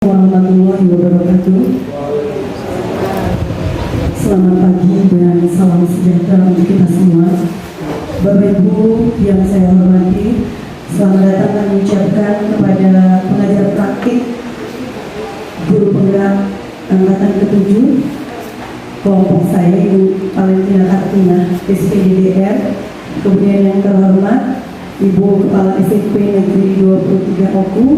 Warahmatullahi wabarakatuh. Selamat pagi dan salam sejahtera untuk kita semua. Bapak Ibu yang saya hormati, selamat datang kami ucapkan kepada pengajar praktik guru penggerak angkatan ke-7 kelompok saya, Ibu Valentina Kartina, SPDDR. Kemudian yang terhormat Ibu Kepala SMP Negeri 23 Oku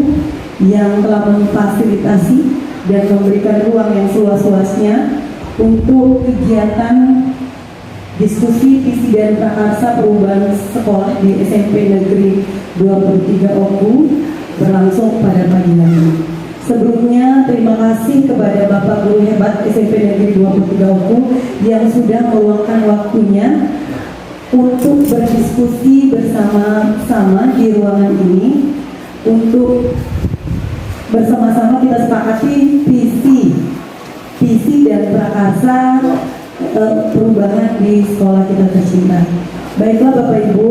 yang telah memfasilitasi dan memberikan ruang yang seluas-luasnya untuk kegiatan diskusi visi dan prakarsa perubahan sekolah di SMP Negeri 23 Oku berlangsung pada pagi hari. Sebelumnya terima kasih kepada Bapak Guru Hebat SMP Negeri 23 Oku yang sudah meluangkan waktunya untuk berdiskusi bersama-sama di ruangan ini untuk bersama-sama kita sepakati visi dan prakarsa perubahan di sekolah kita tercinta. Baiklah Bapak Ibu,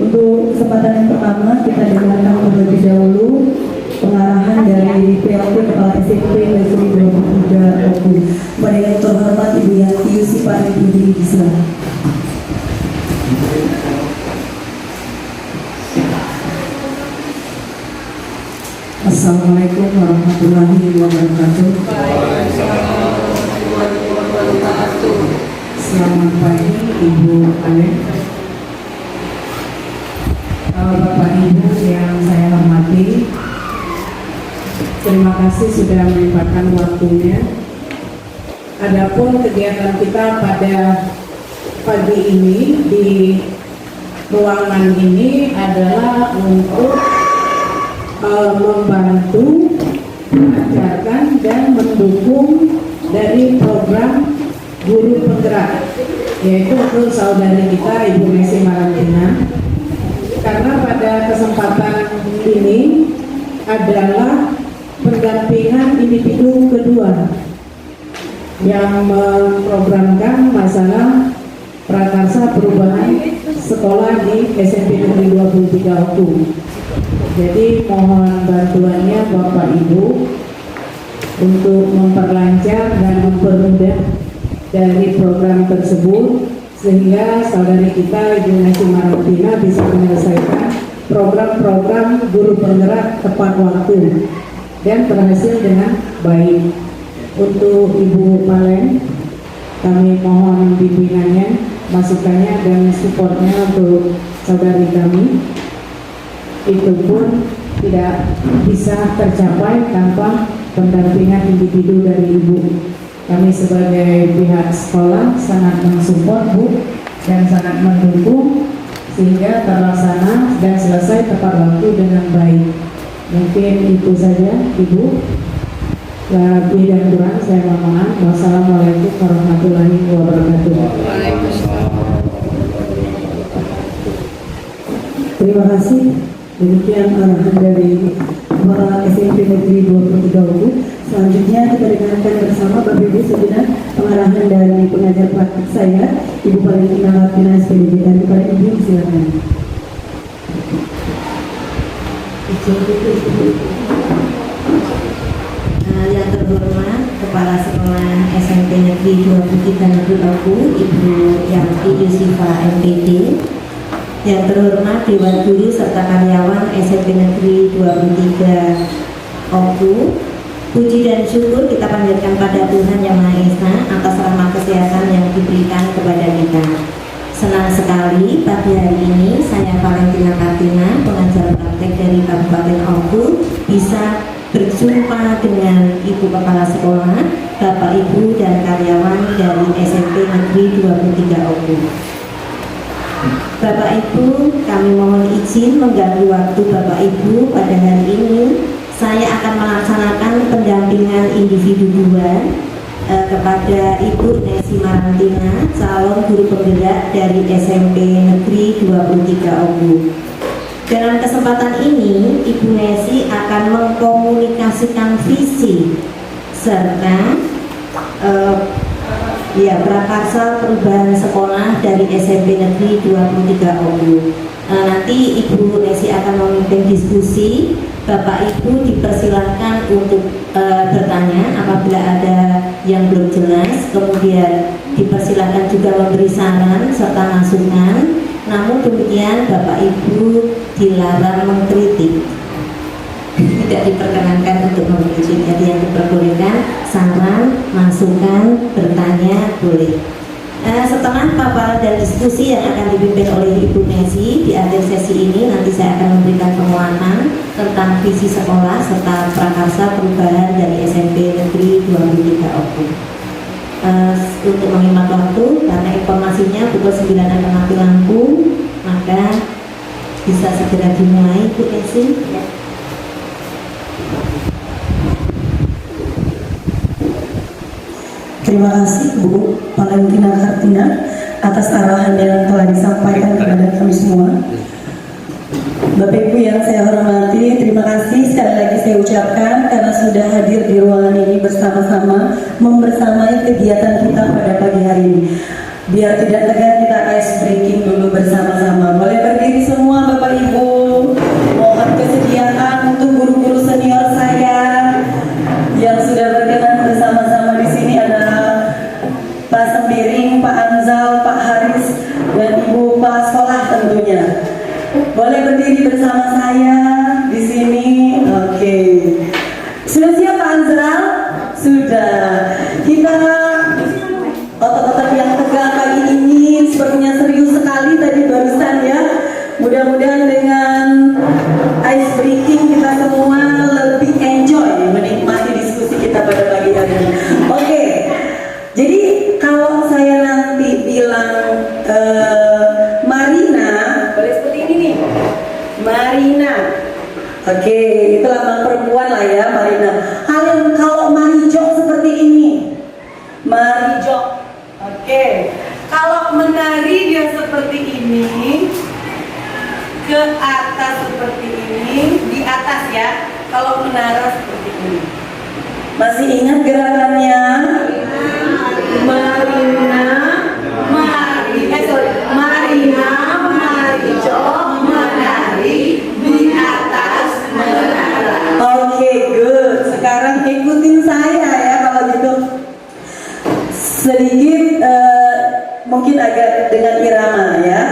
untuk kesempatan yang pertama kita dengarkan terlebih dahulu pengarahan dari PLT Kepala SMP Negeri 23 Oku. Pada yang terhormat Ibu Yanti Yusifah Ibu Gisela. Assalamualaikum warahmatullahi wabarakatuh. Selamat pagi Ibu Alek, Bapak Ibu yang saya hormati. Terima kasih sudah menyempatkan waktunya. Adapun kegiatan kita pada pagi ini di ruangan ini adalah untuk membantu, mengajarkan dan mendukung dari program guru penggerak, yaitu untuk saudari kita Ibu Nesi Marantina. Karena pada kesempatan ini adalah pendampingan individu kedua yang memprogramkan masalah prakarsa perubahan sekolah di SMP Negeri 23 Oku. Jadi mohon bantuannya Bapak Ibu untuk memperlancar dan mempermudah dari program tersebut sehingga saudari kita Ibu Nesi Marantina bisa menyelesaikan program-program guru penggerak tepat waktu dan berhasil dengan baik. Untuk Ibu Valen, kami mohon bimbingannya, masukannya dan supportnya untuk saudari kami. Itu pun tidak bisa tercapai tanpa pendampingan individu dari Ibu. Kami sebagai pihak sekolah sangat mensupport Bu dan sangat mendukung sehingga terlaksana dan selesai tepat waktu dengan baik. Mungkin itu saja Ibu. Lebih dan kurang saya mohon maaf. Wassalamualaikum warahmatullahi wabarakatuh. Terima kasih. Demikian arahan dari Kepala SMP Negeri 23 Oku. Selanjutnya kita dengarkan bersama Bapak Ibu sejenak pengarahan dari pengajar praktik saya, Ibu Valentina Kartina SPDDR. Kepada Ibu silakan. Yang terhormat Kepala Sekolah SMP Negeri 23 Negeri Oku, Ibu Yanti Yusifah MPD. Yang terhormat Dewan Guru serta karyawan SMP Negeri 23 Oku, puji dan syukur kita panjatkan pada Tuhan Yang Maha Esa atas rahmat kesehatan yang diberikan kepada kita. Senang sekali pagi hari ini saya Valentina Kartina, pengajar praktek dari Kabupaten Oku, bisa berjumpa dengan Ibu Kepala Sekolah, Bapak Ibu dan karyawan dari SMP Negeri 23 Oku. Bapak Ibu, kami mohon izin mengganggu waktu Bapak Ibu pada hari ini. Saya akan melaksanakan pendampingan individu dua kepada Ibu Nesi Marantina, calon guru penggerak dari SMP Negeri 23 Oku. Dalam kesempatan ini, Ibu Nesi akan mengkomunikasikan visi serta prakarsa perubahan sekolah dari SMP Negeri 23 Oku. Nanti Ibu Nesi akan memimpin diskusi. Bapak Ibu dipersilahkan untuk bertanya apabila ada yang belum jelas. Kemudian dipersilahkan juga memberi saran serta masukan. Namun demikian Bapak Ibu dilarang mengkritik. Tidak diperkenankan untuk mengkritik. Jadi yang diperbolehkan saran, masukan, bertanya boleh. Setelah paparan dan diskusi yang akan dipimpin oleh Ibu Nesi di akhir sesi ini, nanti saya akan memberikan penguatan tentang visi sekolah serta prakarsa perubahan dari SMP Negeri 23 Oku. Untuk menghemat waktu, karena informasinya pukul 9 akan mati lampu, maka bisa segera dimulai, Bu Nesi. Ya. Terima kasih Bu Valentina Kartina atas arahan yang telah disampaikan kepada kami semua. Bapak Ibu yang saya hormati, terima kasih sekali lagi saya ucapkan karena sudah hadir di ruangan ini bersama-sama membersamai kegiatan kita pada pagi hari ini. Biar tidak tegang, kita ice breaking dulu bersama-sama. Boleh berdiri semua Bapak Ibu. Mohon kesediaan untuk guru-guru senior saya yang sudah berkenan bersama-sama di sini. Ada Pak Sembiring, Pak Anzal, Pak Haris, dan Ibu Pak Sekolah tentunya. Boleh berdiri bersama saya di sini. Oke. Sudah siap Pak Anzal? Sudah. Kita otot-otot yang tegang pagi ini sepertinya serius sekali tadi barusan ya. Mudah-mudahan dengan ice breaking kita semua lebih enjoy menikmati diskusi kita pada pagi hari ini. Oke. Jadi kalau saya nanti bilang Marina, boleh seperti ini nih, Marina. Oke, itu lambang perempuan lah ya, Marina. Kalau Marijo seperti ini, Marijo. Oke, kalau menari dia seperti ini, ke atas seperti ini, di atas ya. Kalau menara seperti ini. Masih ingat gerakannya? Marina, Marijo, menari di atas menara. Oke, good. Sekarang ikutin saya ya kalau gitu. Sedikit mungkin agak dengan irama ya.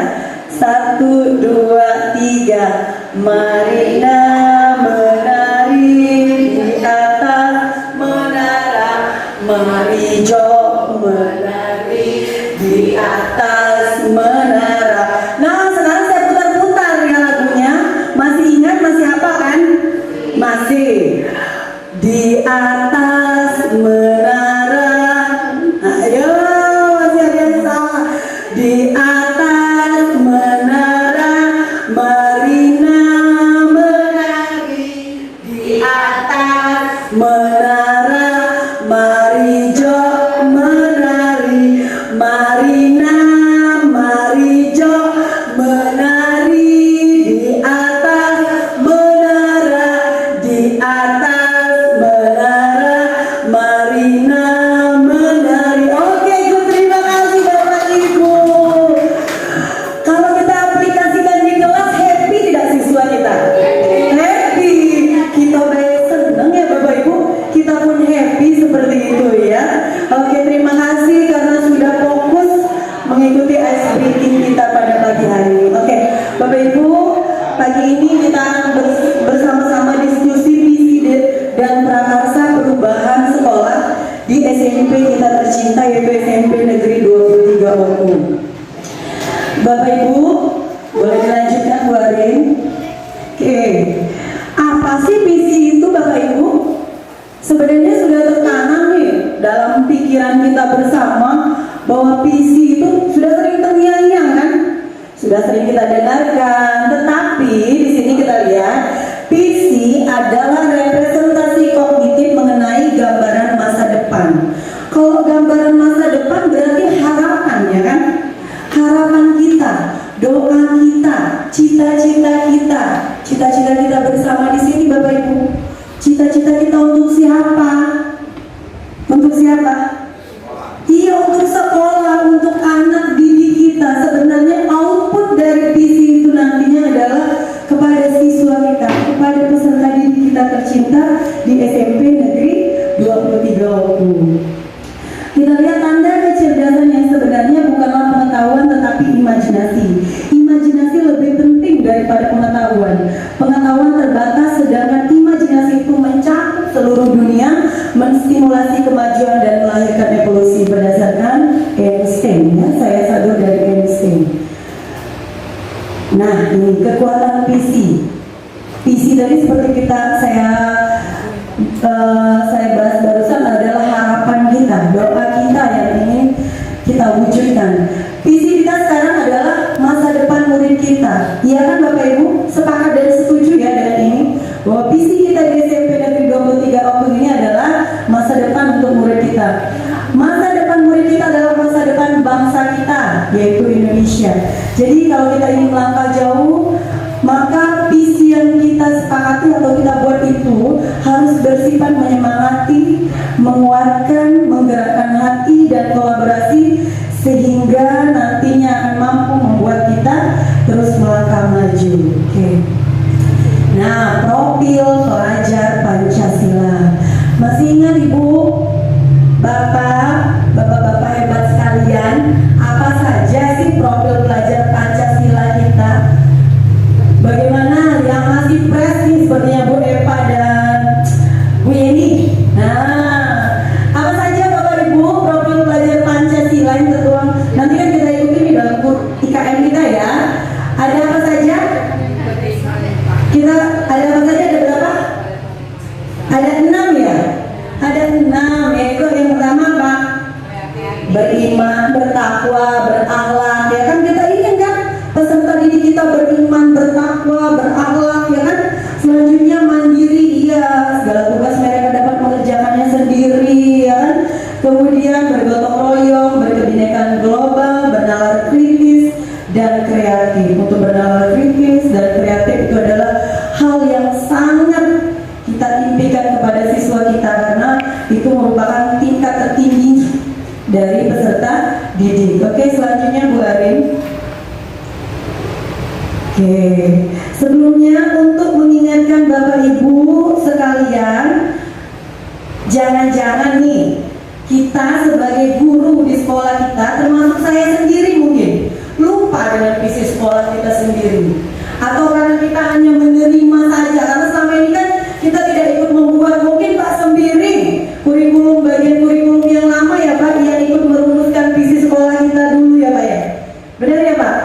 1, 2, 3. Marina menari di atas menara. Marijo menari di atas menara. Nah, sekarang saya putar-putar ya lagunya. Masih ingat, masih apa kan? Masih. Di atas menara. Ayo, masih ada yang salah. Di atas menara, Marina menari. Di atas menara, Marijo menari. Marina, Marijo menari di atas menara. Di atas menara, Marina menari. Oke, terima kasih Bapak Ibu. Kalau kita aplikasikan di kelas, happy tidak siswa kita? Happy. Kita baik senang ya Bapak Ibu. Kita pun happy seperti itu ya. Oke, terima kasih karena sudah fokus mengikuti ice breaking kita pada pagi hari ini. Oke, Bapak Ibu, pagi ini kita akan bersama-sama diskusi visi dan prakarsa perubahan sekolah di SMP kita tercinta yaitu SMP Negeri 23 Oku. Bapak Ibu, boleh dilanjutkan Bu Arin? Oke, apa sih visi itu Bapak Ibu? Sebenarnya sudah tertanam nih dalam pikiran kita bersama bahwa visi itu sudah sering terngiang-ngiang kan? Sudah sering kita dengarkan, tetapi di sini kita lihat visi adalah representasi kognitif mengenai gambaran masa depan. Kalau gambaran masa depan berarti harapan ya kan? Harapan kita, doa kita, cita-cita kita bersama di sini Bapak Ibu. Cita-cita kita untuk siapa? Untuk siapa? Iya, untuk sekolah, untuk anak didik kita. Sebenarnya output dari visi itu nantinya menstimulasi kemajuan dan melahirkan evolusi berdasarkan Einstein. Ya, saya sadar dari Einstein. Nah, ini kekuatan visi. Visi tadi seperti saya bahas barusan adalah harapan kita, doa kita yang ingin kita wujudkan. Visi kita sekarang adalah masa depan murid kita. Iya kan Bapak Ibu? Sepakat dan setuju ya dengan ini? Bahwa visi kita di SMP Negeri 23 Opung ini adalah masa depan untuk murid kita. Masa depan murid kita adalah masa depan bangsa kita, yaitu Indonesia. Jadi kalau kita ingin melangkah jauh, maka visi yang kita sepakati atau kita buat itu harus bersifat menyemangati, menguatkan, menggerakkan hati dan kolaborasi sehingga nantinya akan mampu membuat kita terus melangkah maju. Oke. Nah, profil pelajar Pancasila. Masih ingat Ibu, Bapak hebat sekalian, apa saja sih profil pelajar Pancasila kita? Bagaimana yang masih fresh nih sepertinya Bu Eva dan Bu Yeni. Nah, apa saja Bapak Ibu profil pelajar Pancasila yang tertuang? Nanti kan kita ikuti di dalam IKM kita ya. Ada apa saja? Ada apa saja? Ada berapa? Ada 6 ya? Ada 6, yaitu yang pertama apa? Beriman, bertakwa, berakhlak. Ya kan kita ingin kan peserta didik kita beriman, bertakwa, berakhlak, ya kan? Selanjutnya mandiri, iya, segala tugas mereka dapat mengerjakannya sendiri, ya kan? Kemudian bergotong royong, berkebinekaan global, bernalar kritis dan kreatif. Untuk bernalar kritis dan kreatif itu adalah hal yang sangat kita impikan kepada siswa kita karena itu merupakan tingkat tertinggi dari peserta didik. Oke, selanjutnya Bu Arin. Oke, sebelumnya untuk mengingatkan Bapak Ibu sekalian, jangan-jangan nih kita sebagai guru di sekolah kita, termasuk saya sendiri mungkin lupa dengan visi sekolah kita sendiri, atau karena kita hanya menerima saja, karena selama ini kan kita tidak ikut membuat, mungkin Pak sendiri kurikulum, bagian kurikulum yang lama ya Pak, yang ikut merumuskan visi sekolah kita dulu ya Pak ya, benar ya Pak?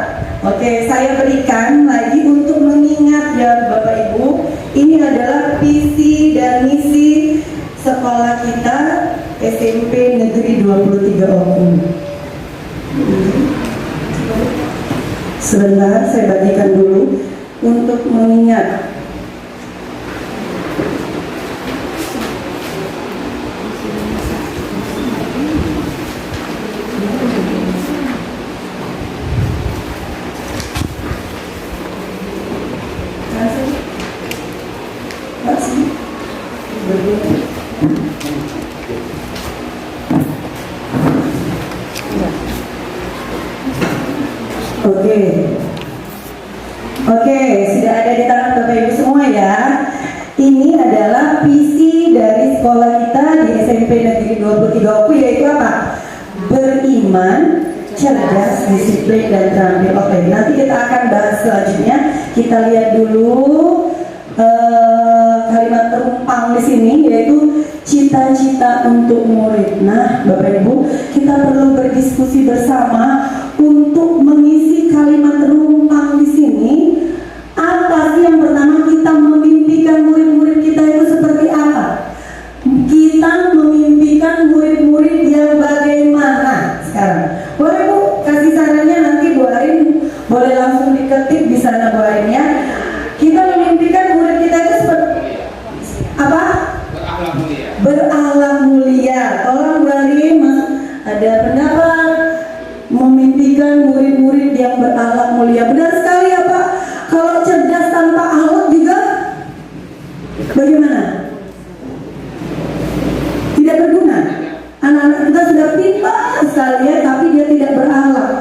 Oke, saya berikan lagi untuk mengingat ya Bapak Ibu, ini adalah visi dan misi sekolah kita SMP Negeri 23 Opung. Sebentar, saya bagikan dulu untuk mengingat. Oke, sudah ada di tangan Bapak Ibu semua ya. Ini adalah visi dari sekolah kita di SMP Negeri 23 Opung, yaitu apa? Beriman, cerdas, disiplin, dan terampil. Oke, nanti kita akan bahas selanjutnya. Kita lihat dulu kalimat terumpang di sini, yaitu cita-cita untuk murid. Nah, Bapak Ibu, kita perlu berdiskusi bersama untuk mengisi kalimat terumpang di sini. Apa sih yang pertama kita memimpikan murid-murid kita itu seperti apa? Kita memimpikan murid-murid yang bagaimana sekarang? Boleh Bu kasih sarannya, nanti Bu Arin boleh langsung diketik di sana Bu Arin ya. Kita memimpikan murid kita itu seperti apa? Berakhlak mulia. Berakhlak mulia. Tolong Bu Arin, ada pendapat memimpikan murid-murid yang berakhlak mulia. Benar sekali ya Pak. Kalau cerdas tanpa akhlak juga bagaimana? Tidak berguna. Anak-anak kita sudah pintar sekali ya, tapi dia tidak berakhlak,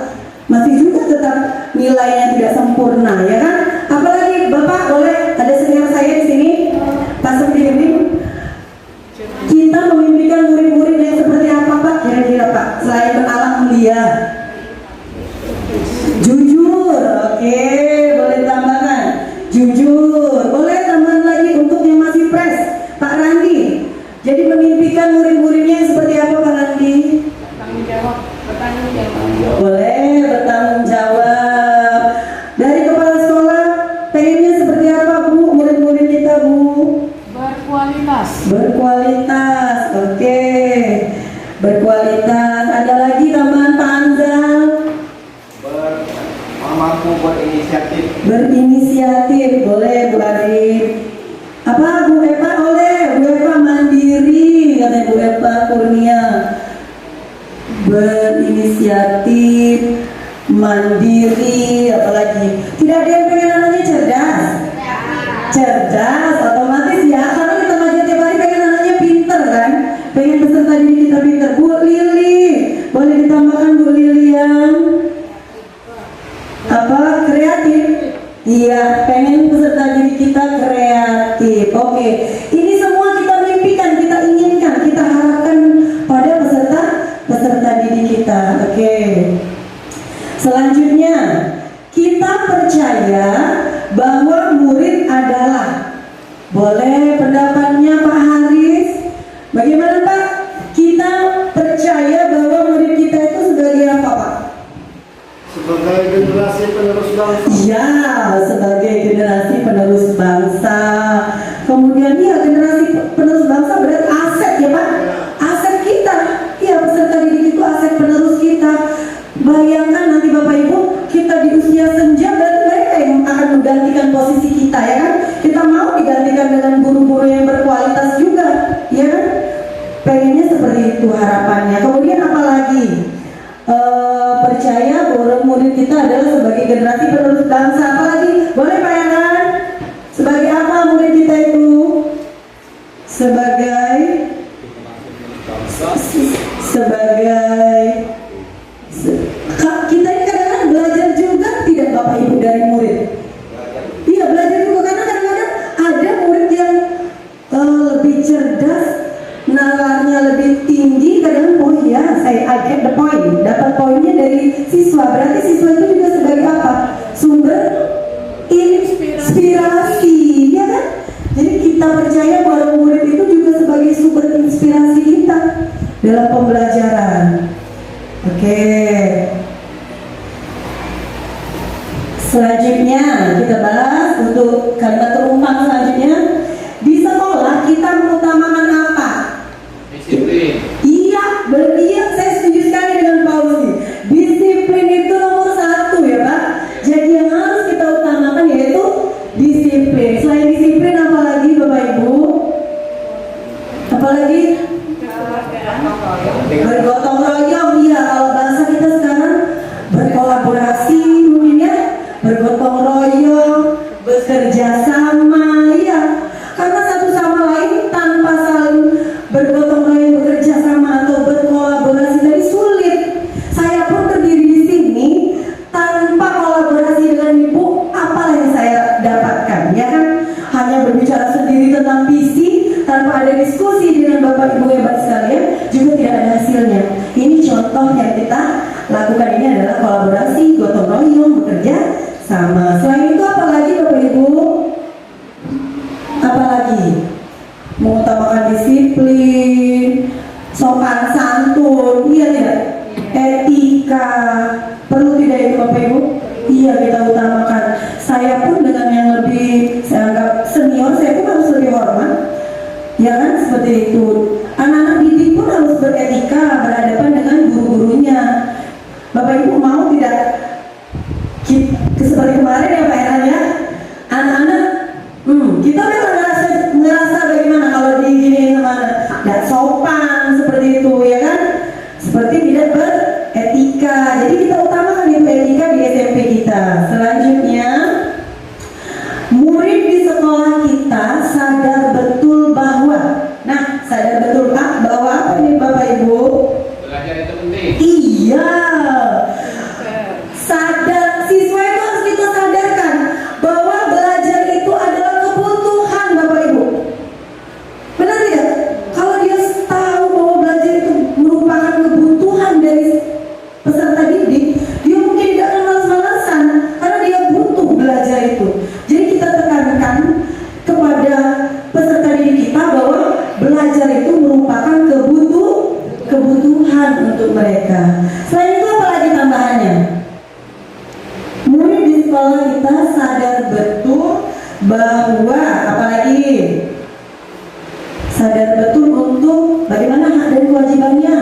masih juga tetap nilainya tidak sempurna, ya kan? Apalagi Bapak boleh, ada senior saya di sini, Pak Sudirmin. Kita memimpikan murid-murid yang seperti apa Pak? Kira-kira Pak, selain berakhlak mulia, jujur, oke, boleh tambahkan jujur, boleh tambahan lagi untuk yang masih fresh, Pak Randi, Jadi memimpikan murid-muridnya yang seperti apa Pak Randi? Bertanggung jawab, bertanggung jawab. Boleh bertanggung jawab. Dari kepala sekolah pengennya seperti apa Bu murid-murid kita Bu? Berkualitas. Berkualitas, oke. Berkualitas. Ada lagi tambahan Pak Anzal? Mampu berinisiatif. Berinisiatif, boleh Bu Arif. Apa Bu Eva? Oleh Bu Eva mandiri, kata Bu Eva Kurnia. Berinisiatif, mandiri, apalagi tidak ada yang pengen anaknya cerdas. Cerdas, otomatis ya, karena kita ngajar tiap hari pengen anaknya pinter kan, pengen peserta didik kita pinter. Bu Lili, boleh ditambahkan Bu Lilian? Apa? Kreatif? Iya, pengen peserta didik kita kreatif. Oke, ini semua kita mimpikan, kita inginkan, kita harapkan pada peserta didik kita. Oke. Selanjutnya, kita percaya bahwa murid adalah. Boleh pendapatnya Pak Haris? Bagaimana Pak? Kita percaya bahwa murid kita itu sebagai apa Pak? Sebagai generasi penerus bangsa. Ya, sebagai generasi penerus bangsa. Kemudian ya generasi penerus bangsa berarti aset ya Pak? Aset kita. Ya peserta didik itu aset penerus kita. Bayangkan nanti Bapak Ibu kita di usia senja berarti mereka yang akan menggantikan posisi kita ya kan? Kita mau digantikan dengan guru-guru yang berkualitas juga, ya kan? Pengennya seperti itu harapannya. Kemudian apalagi? Percaya bahwa murid kita adalah sebagai generasi penerus bangsa. Apalagi? Boleh Pak Yanan? Sebagai apa murid kita itu? Sebagai kita ini kadang-kadang belajar juga tidak Bapak Ibu dari murid. Iya belajar juga karena kadang-kadang ada murid yang lebih cerdas, nalarnya lebih tinggi. Kadang oh ya saya I get the point, dapat poinnya dari siswa. Berarti siswa itu juga sebagai apa? Sumber inspirasi, ya kan? Jadi kita percaya bahwa murid itu juga sebagai sumber inspirasi kita dalam pembelajaran. Oke. Selanjutnya kita bahas untuk kalimat terumpang selanjutnya. Di sekolah kita mengutamakan apa? Disiplin. Iya, saya setuju sekali dengan Pak Uzi. Disiplin itu nomor 1 ya Pak. Jadi yang harus kita utamakan yaitu disiplin. Selain disiplin apalagi Bapak Ibu? Apalagi? Bergotong royong. Iya, kalau bahasa kita sekarang berkolaborasi mungkin ya. Bergotong royong, bekerja sama, ya. Karena satu sama lain tanpa saling bergotong royong, bekerja sama atau berkolaborasi tadi sulit. Saya pun berdiri di sini tanpa kolaborasi dengan Ibu, apa yang saya dapatkan, ya kan? Hanya berbicara sendiri tentang visi tanpa ada diskusi dengan Bapak Ibu hebat sekalian, juga tidak ada hasilnya. Ini contoh yang kita lakukan, ini adalah kolaborasi, gotong royong, bekerja sama. Selain itu apalagi Bapak Ibu? Apalagi? Mengutamakan disiplin, sopan santun, iya tidak? Etika, perlu tidak itu Bapak Ibu? Iya kita utamakan. Saya pun dengan yang lebih saya anggap senior, saya pun harus lebih hormat. Ya kan seperti itu. Anak-anak didik pun harus beretika, berhadapan dengan guru-gurunya. Bapak Ibu mau tidak? Seperti kemarin ya Pak Erhan ya, anak-anak kita memang ngerasa bagaimana kalau diginiin sama anak, tidak sopan seperti itu ya kan, seperti tidak beretika. Jadi kita utamakan itu etika di SMP kita. Selanjutnya, murid di sekolah kita sadar betul bahwa, sadar betul bahwa apa ini Bapak Ibu? Belajar itu penting. Iya. Sadar, siswa itu harus kita sadarkan bahwa belajar itu adalah kebutuhan berkelanjutan untuk mereka. Selain itu apa lagi tambahannya? Murid di sekolah kita sadar betul bahwa apalagi sadar betul untuk bagaimana hak dan kewajibannya.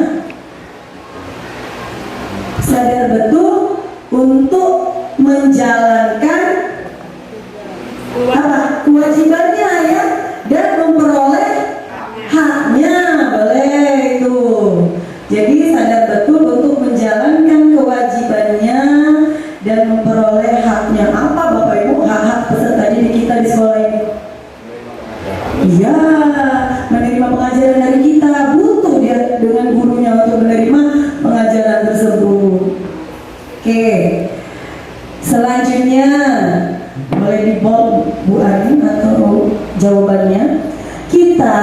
Sadar betul untuk menjalankan apa kewajibannya ya, dan memperoleh haknya, boleh itu. Jadi sadar betul untuk menjalankan kewajibannya dan memperoleh haknya. Apa Bapak Ibu hak-hak peserta didik kita di sekolah ini? Iya, menerima pengajaran dari kita, butuh dia dengan gurunya untuk menerima pengajaran tersebut. Oke, selanjutnya boleh di-bold Bu Arin atau jawabannya. Kita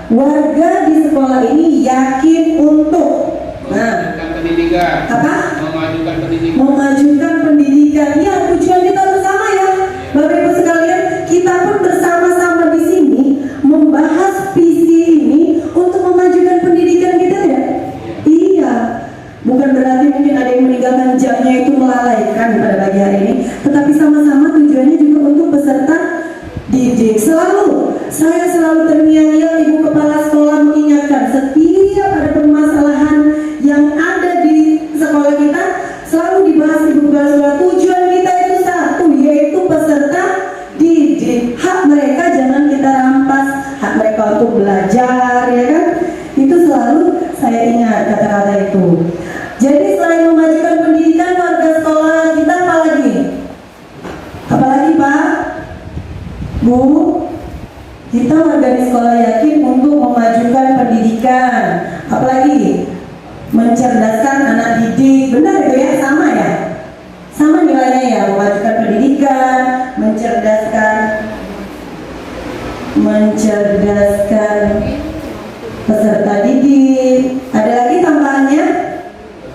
warga di sekolah ini yakin untuk Memajukan pendidikan. apa? Memajukan pendidikan. Memajukan pendidikan. Ya, tujuan kita bersama ya, Bapak Ibu sekalian. Kita pun bersama-sama di sini membahas visi ini untuk memajukan pendidikan kita ya. Iya. Bukan berarti mungkin ada yang meninggalkan jamnya itu melalaikan pada pagi hari ini, tetapi sama-sama tujuannya juga untuk peserta didik. Saya selalu terngiang-ngiang Ibu Kepala Sekolah mengingatkan setiap ada permasalahan yang ada di sekolah kita selalu dibahas Ibu Kepala Sekolah. Tujuan kita itu satu, yaitu peserta didik. Hak mereka jangan kita rampas, hak mereka untuk belajar, ya kan? Itu selalu saya ingat kata-kata itu. Jadi selain memajukan pendidikan warga sekolah kita apa lagi? Apa lagi Pak? Bu? Kita warga di sekolah yakin untuk memajukan pendidikan. Apalagi mencerdaskan anak didik. Benar itu ya? Sama ya? Sama nilainya ya, memajukan pendidikan, mencerdaskan peserta didik. Ada lagi tambahannya?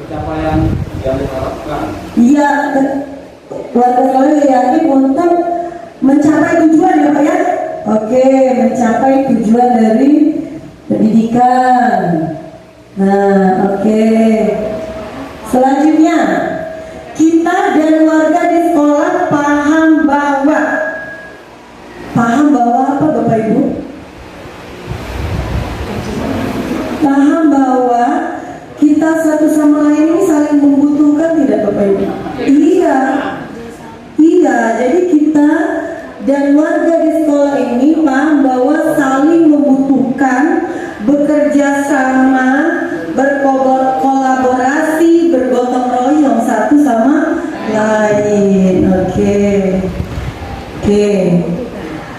Pencapaian yang diharapkan. Iya, warga sekolah yakin untuk mencapai tujuan ya Pak ya? Oke, mencapai tujuan dari pendidikan. Nah, oke. Selanjutnya, kita dan warga di sekolah paham bahwa apa Bapak Ibu? Paham bahwa kita satu sama lain ini saling membutuhkan tidak Bapak Ibu? Iya. Iya, jadi kita dan warga di sekolah ini paham bahwa saling membutuhkan, bekerja sama, berkolaborasi, bergotong royong satu sama lain. Oke.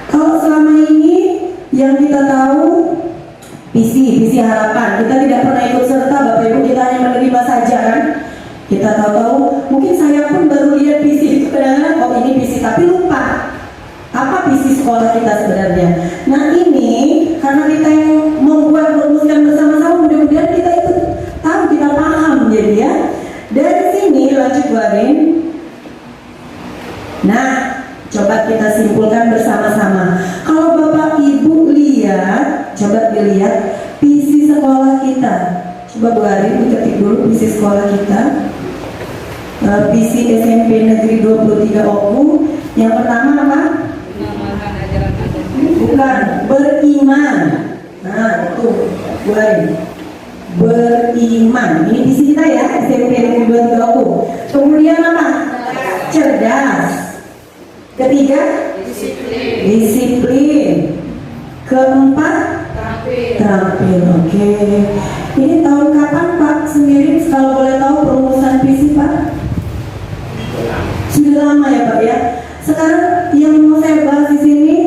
Kalau selama ini yang kita tahu visi harapan, kita tidak pernah ikut serta Bapak Ibu, kita hanya menerima saja kan. Kita tahu, mungkin saya pun baru lihat visi itu kadang-kadang, oh ini visi, tapi lupa apa visi sekolah kita sebenarnya. Nah ini karena kita yang membuat merumuskan bersama-sama, mudah-mudahan kita itu tahu, kita paham jadi ya. Dari sini lanjut Bu Arin. Nah, coba kita simpulkan bersama-sama. Kalau Bapak Ibu lihat, coba dilihat visi sekolah kita. Coba Bu Arin diketik dulu visi sekolah kita. Visi SMP Negeri 23 Oku. Yang pertama apa? Bukan, beriman. Nah itu Bu Arin, beriman. Ini visi kita ya, SMP Negeri 23 Oku. Kemudian apa? Cerdas. Ketiga, disiplin. Keempat, terampil. Oke. Ini tahun kapan Pak sendiri kalau boleh tahu perumusan visi Pak? Sudah lama ya Pak ya. Sekarang yang mau saya bahas di sini,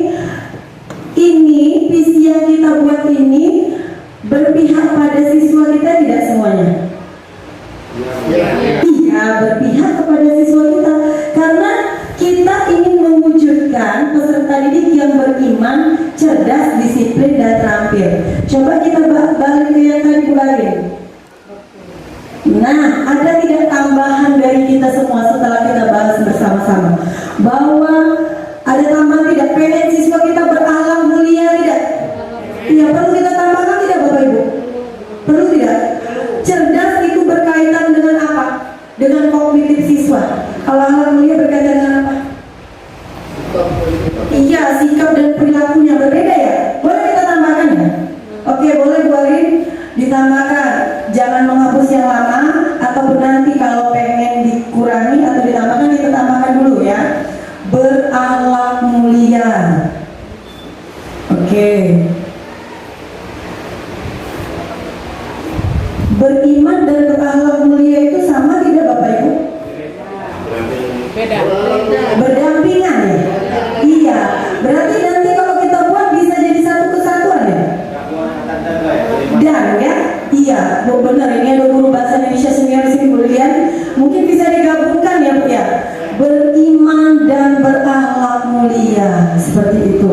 ini visi yang kita buat ini berpihak pada siswa kita tidak semuanya? Iya, berpihak kepada siswa kita karena kita ingin mewujudkan peserta didik yang beriman, cerdas, disiplin, dan terampil. Coba kita balik ke yang tadi Bu Arin. Nah, ada tidak tambahan dari kita semua setelah kita bahas bersama-sama bahwa ada tambahan tidak? Pengen siswa kita berakhlak mulia tidak? Iya, perlu kita tambahkan tidak Bapak Ibu? Perlu tidak? Cerdas ditambahkan, jangan menghapus yang lama, ataupun nanti kalau pengen dikurangi atau ditambahkan, kita tambahkan dulu ya. Berakhlak mulia. Oke. Beriman dan berakhlak mulia itu sama tidak Bapak Ibu? Beda. Berdampingan ya? Iya. Berarti nanti kalau kita buat bisa jadi satu kesatuan ya? Dan ya? Iya, benar, ini ada guru bahasa Indonesia senior sini boleh lihat. Mungkin bisa digabungkan ya Bu ya. Beriman dan berakhlak mulia, seperti itu.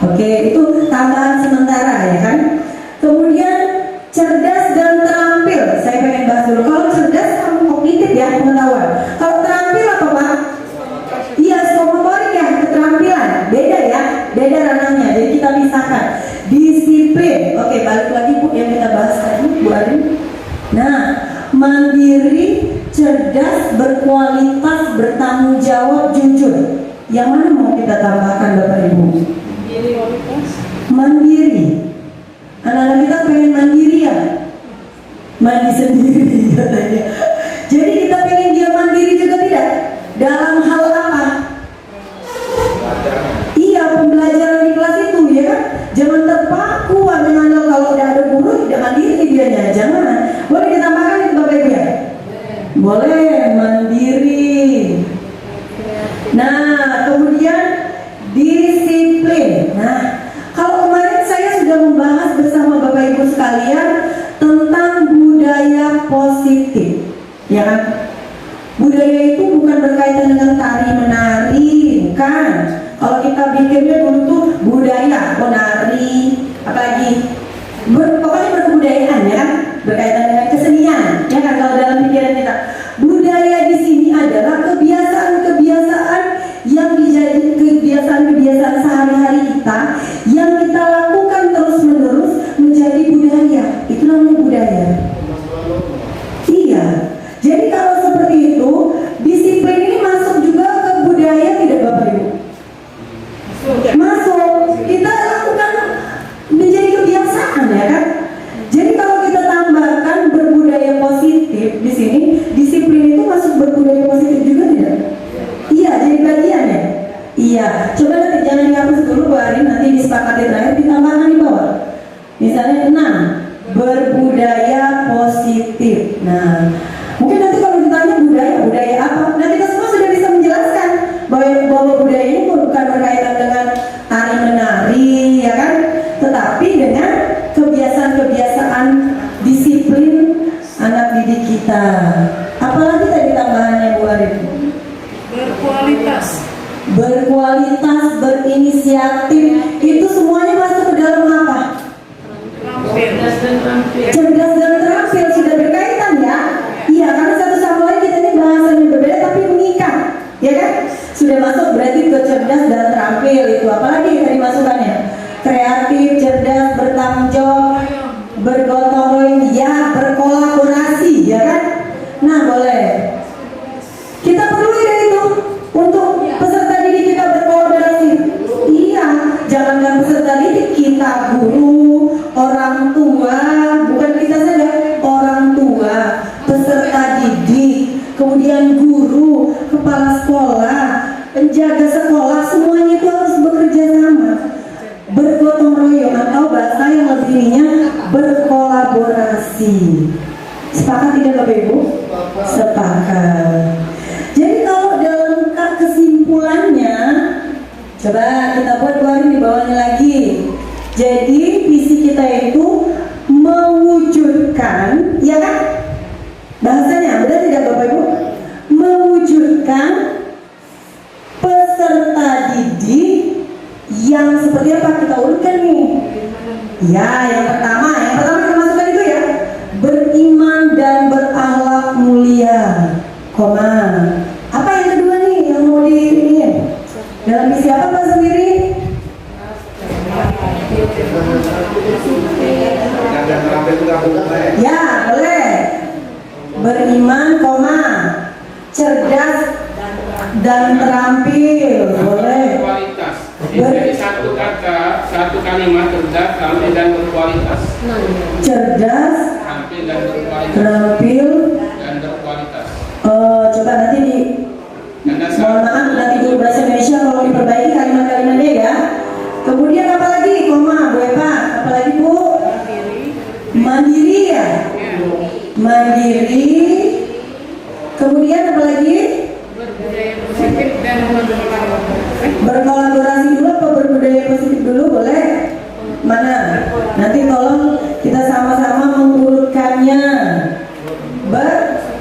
Oke, itu tambahan sementara ya kan. Kemudian cerdas dan terampil. Saya pengen bahas dulu. Kalau cerdas kamu kognitif ya, pengetahuan. Kalau terampil apa Pak? Iya, psikomotorik ya, keterampilan. Beda ya, beda ranahnya. Jadi kita pisahkan. Disiplin. Oke, balik lagi Bu yang kita bahas tadi, Bu Arin. Nah, mandiri, cerdas, berkualitas, bertanggung jawab, jujur. Yang mana mau kita tambahkan Bapak Ibu? Mandiri. Anak-anak kita pengen mandiri ya, mandi sendiri katanya. Jadi kita pengen dia mandiri juga tidak? Dalam hal apa? Iya, pembelajaran di kelas itu ya kan. Jangan terpaku dengan kalau udah ada guru tidak mandiri dianya. Jangan. Boleh ditambahkan itu Bapak Ibu ya? Boleh, mandiri. Nah, kemudian disiplin. Nah, kalau kemarin saya sudah membahas bersama Bapak Ibu sekalian tentang budaya positif, ya kan? Budaya itu bukan berkaitan dengan tari menari, bukan. Kalau kita bikinnya dulu tuh budaya, menari, apalagi pokoknya berbudayaan ya kan, berkaitan dengan kesenian, ya kan kalau dalam pikiran kita. Budaya di sini adalah kebiasaan-kebiasaan yang menjadi kebiasaan-kebiasaan sehari-hari kita yang kita lakukan terus-menerus menjadi budaya. Itu namanya budaya. Iya. Jadi kalau seperti itu, disiplin ini masuk juga ke budaya tidak Bapak Ibu? Masuk. Kita lakukan menjadi kebiasaan ya kan? Jadi kalau kita tambahkan berbudaya positif di sini, disiplin itu masuk berbudaya positif juga tidak? Iya, jadi bagian ya? Iya. Coba nanti jangan dihapus dulu Bu Arin, nanti disepakati terakhir ditambahkan di bawah. Misalnya 6, berbudaya positif. Nah, mungkin nanti kalau ditanya budaya apa? Nah, kita semua sudah bisa menjelaskan bahwa budaya ini bukan berkaitan dengan tari menari, ya kan? Tetapi dengan kebiasaan-kebiasaan disiplin anak didik kita. Apalagi tadi tambahannya Bu Arin? Berkualitas, berinisiatif, itu semuanya masuk ke dalam apa? Cerdas dan terampil sudah berkaitan ya? Iya, karena satu sama lain kita ini bahasanya berbeda tapi mengikat, ya kan? Sudah masuk berarti ke cerdas dan terampil itu. Apalagi tadi masukannya? Kreatif, cerdas, bertanggung jawab, bergotong royong, ya, berkolaborasi, ya kan? Nah, boleh. Kita perlu ya itu untuk peserta didik kita berkolaborasi. Iya, jangankan peserta didik, kita guru, orang tua, bukan kita saja, orang tua, peserta didik, kemudian guru, kepala sekolah, penjaga sekolah, semuanya itu harus bekerja sama, bergotong royong atau bahasa yang lebihnya berkolaborasi. Sepakat tidak Bapak Ibu? Sepakat. Jadi kalau dalam kesimpulannya, coba kita buat di bawahnya lagi. Jadi visi kita itu mewujudkan, ya kan? Bahasanya benar tidak Bapak Ibu? Mewujudkan peserta didik yang seperti apa kita urutkan nih? Ya, yang pertama kita masukkan itu ya, beriman dan berakhlak mulia, koma. Apa yang kedua nih yang mau ini? Dalam misi apa Pak sendiri? Ya, boleh. Beriman, koma, cerdas dan terampil, boleh. cerdas, terampil dan berkualitas. terampil. Dan berkualitas. Coba nanti di Dan mohon dasar maaf nanti guru bahasa Indonesia kalau diperbaiki kalimat-kalimatnya ya. Kemudian apa lagi? Koma, Bu Eva. Apa lagi Bu? Mandiri ya. Mandiri. Kemudian apa lagi? Berbudaya positif dan Berkolaborasi dulu apa berbudaya positif dulu boleh? Mana? Nanti tolong kita sama-sama mengurutkannya.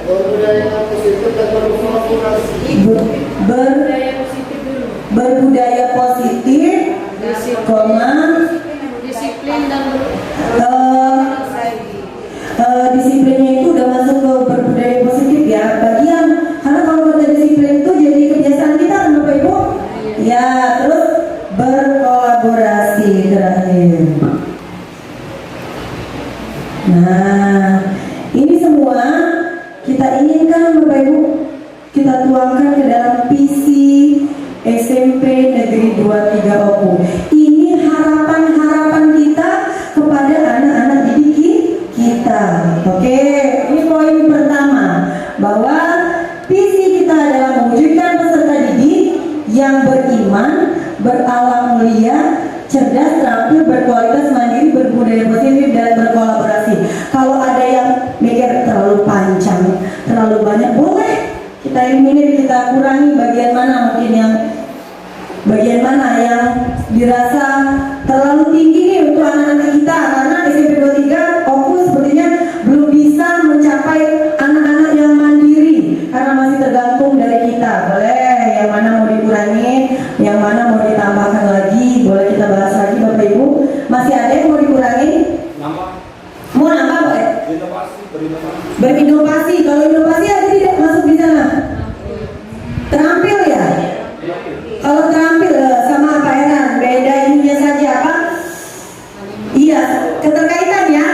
berbudaya positif dan berkolaborasi. Budaya positif dulu. Berbudaya positif, koma, Disiplin dan disiplinnya itu udah masuk ke berbudaya positif ya. Bagian karena kalau kata disiplin itu jadi kebiasaan kita kan Bapak Ibu. Ya, terus berkolaborasi terakhir. Nah, ini semua kita inginkan Bapak Ibu kita tuangkan ke dalam visi SMP Negeri 23 Oku. Ini harapan-harapan kita kepada anak-anak didik kita. Oke, ini poin pertama bahwa visi kita adalah mewujudkan peserta didik yang beriman, berakhlak mulia, cerdas, terampil, berkualitas, mandiri, berbudaya positif dan berkolaborasi. Kalau ada yang mikir terlalu panjang, terlalu banyak, boleh kita eliminir, kita kurangi bagian mana mungkin yang dirasa terlalu tinggi nih untuk anak-anak kita, karena SMP 23 fokus sepertinya belum bisa mencapai anak-anak yang mandiri karena masih tergantung dari kita. Boleh yang mana mau dikurangi, yang mana mau ditambahkan lagi, boleh kita bahas lagi Bapak Ibu. Masih ada yang mau dikurangi? nambah Mau nambah boleh? berinovasi. Berinovasi, kalau inovasi ada tidak masuk di sana? Terampil ya? Kalau terampil sama Pak Eran, beda ininya saja apa? Iya, keterkaitan ya?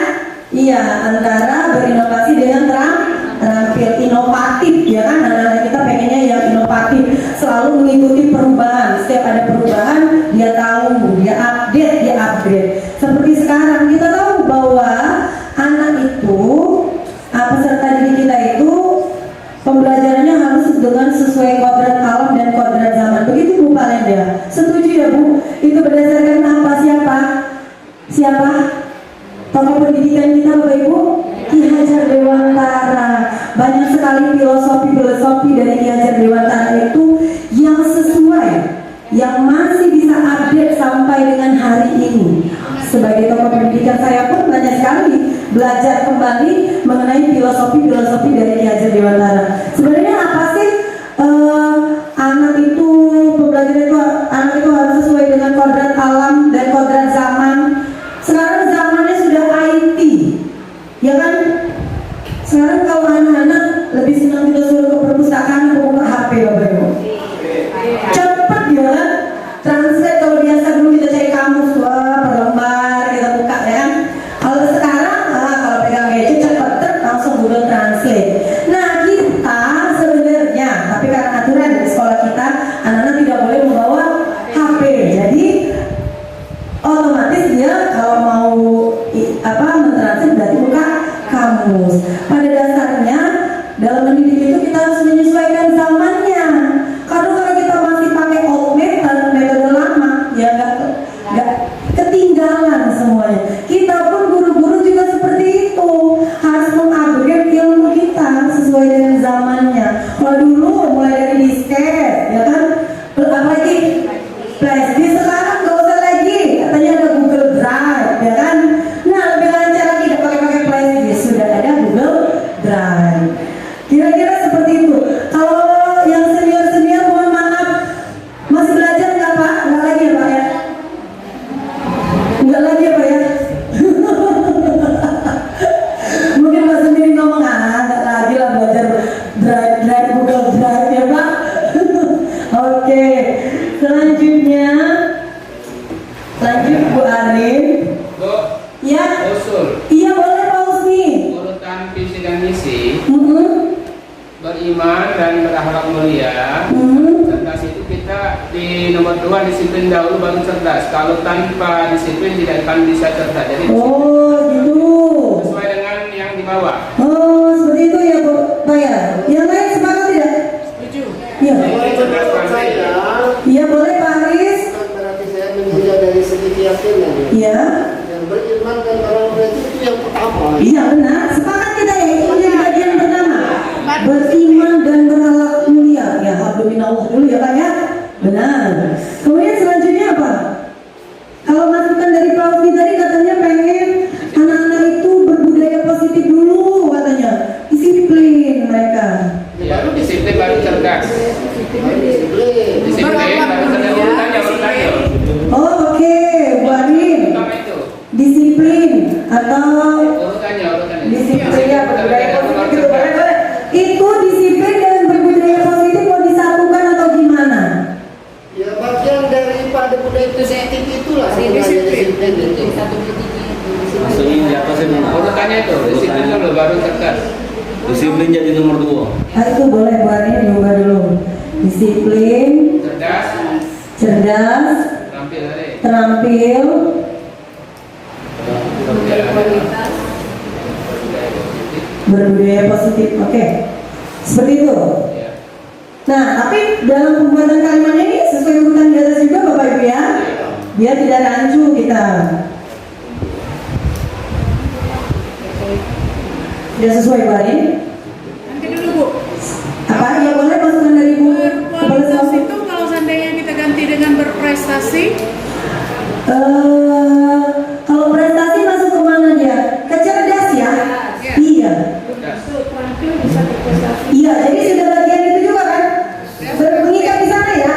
Iya, antara berinovasi dengan terampil, inovatif ya kan? Anak-anak kita pengennya yang inovatif, selalu mengikuti perubahan. Setiap ada perubahan, dia tahu, dia update, dia upgrade. Seperti sekarang kita tahu bahwa anak itu, peserta didik kita itu pembelajarannya harus dengan sesuai kodrat alam dan kodrat zaman. Begitu Bu Palenda. Setuju ya Bu? Itu berdasarkan apa? Siapa? Tokoh pendidikan kita Bapak Ibu? Ki Hajar Dewantara. Banyak sekali filosofi dari Ki Hajar Dewantara itu yang sesuai, yang masih bisa update sampai dengan hari ini. Sebagai tokoh pendidikan saya pun banyak sekali belajar kembali mengenai filosofi dari Ki Hajar Dewantara. Sebenarnya apa sih anak itu, pembelajaran itu, anak itu harus sesuai dengan kodrat alam dan kodrat zaman. Sekarang zamannya sudah IT, ya kan? Sekarang kalau anak-anak lebih senang kita suruh ke perpustakaan atau ke HP Bapak Ibu. Cepat ya kan? Translate kalau biasa dulu kita cari kamus, per lembar kita buka ya kan? Kalau sekarang kalau pegang gadget cepet langsung Google Translate. Nah kita sebenarnya, tapi karena aturan di sekolah kita anak-anak tidak boleh membawa HP, jadi otomatis dia kalau mau mentranslate berarti buka kamus. Pada dasarnya dalam mendidik itu kita harus menyesuaikan zamannya. Karena kalau kita masih pakai old metode lama, ya nggak ketinggalan semuanya. Kita pun guru-guru juga seperti itu, harus mengupgrade ilmu kita sesuai dengan zamannya. Kalau dulu mulai dari disket, ya kan, apalagi flash disk, sekarang nggak usah lagi, katanya ada Google Drive, ya kan. Nah lebih lancar lagi, tidak pakai flash disk, sudah ada Google Drive. Kira-kira seperti itu. Kalau yang senior mohon maaf, masih belajar nggak Pak? Nggak lagi ya Pak ya? Nggak lagi ya Pak ya? Mungkin Pak sendiri ngomong, nggak lagi lah belajar drive Google Drive ya Pak. Oke, selanjutnya lanjut Bu Arin. Bu, Ya, usul iya boleh Pak Usni. urutan visi dan misi. Mhm. Beriman dan berakhlak mulia. Mhm. Cerdas itu kita di nomor 2 disiplin dahulu baru cerdas. Kalau tanpa disiplin tidak akan bisa cerdas. Jadi Oh gitu. Iya benar, sepakat kita ya, itu menjadi bagian pertama. Beriman dan berakhlak mulia. Ya, alhamdulillah dulu ya Pak ya. Benar. Kemudian selanjutnya apa? Kalau masukan dari Pak Oki tadi katanya pengen anak-anak itu berbudaya positif dulu katanya. Disiplin mereka. Ya, disiplin baru cerdas. Disiplin baru cerdas. Urutannya. Oh oke, Bu Arin. Pertama itu. Disiplin atau Urutannya. disiplin ya berbudaya positif dulu. Boleh. Itu disiplin dan berbudaya positif mau disatukan atau gimana? Ya bagian daripada budaya positif itulah sebenarnya disiplin itu. Maksudnya di atas ini. Urutannya itu. Disiplin dulu baru cerdas. Disiplin jadi nomor 2. Nah itu boleh Bu Arin diubah dulu. Disiplin, Cerdas. cerdas, Tampil tadi. terampil, berbudaya positif. Oke, seperti itu. Ya. Nah, tapi dalam pembuatan kalimatnya ini sesuai urutan di atas juga Bapak Ibu ya. Biar tidak rancu kita. Sudah sesuai Bu Arin? Nanti dulu Bu. Apa? Ya boleh masukan dari Bu Kepala Berkualitas Sekolah. itu kalau seandainya kita ganti dengan berprestasi, Kalau prestasi masuk ke mana dia? Ke cerdas ya? Iya. Cerdas. Iya, jadi sudah bagian itu juga kan? Mengikat di sana ya?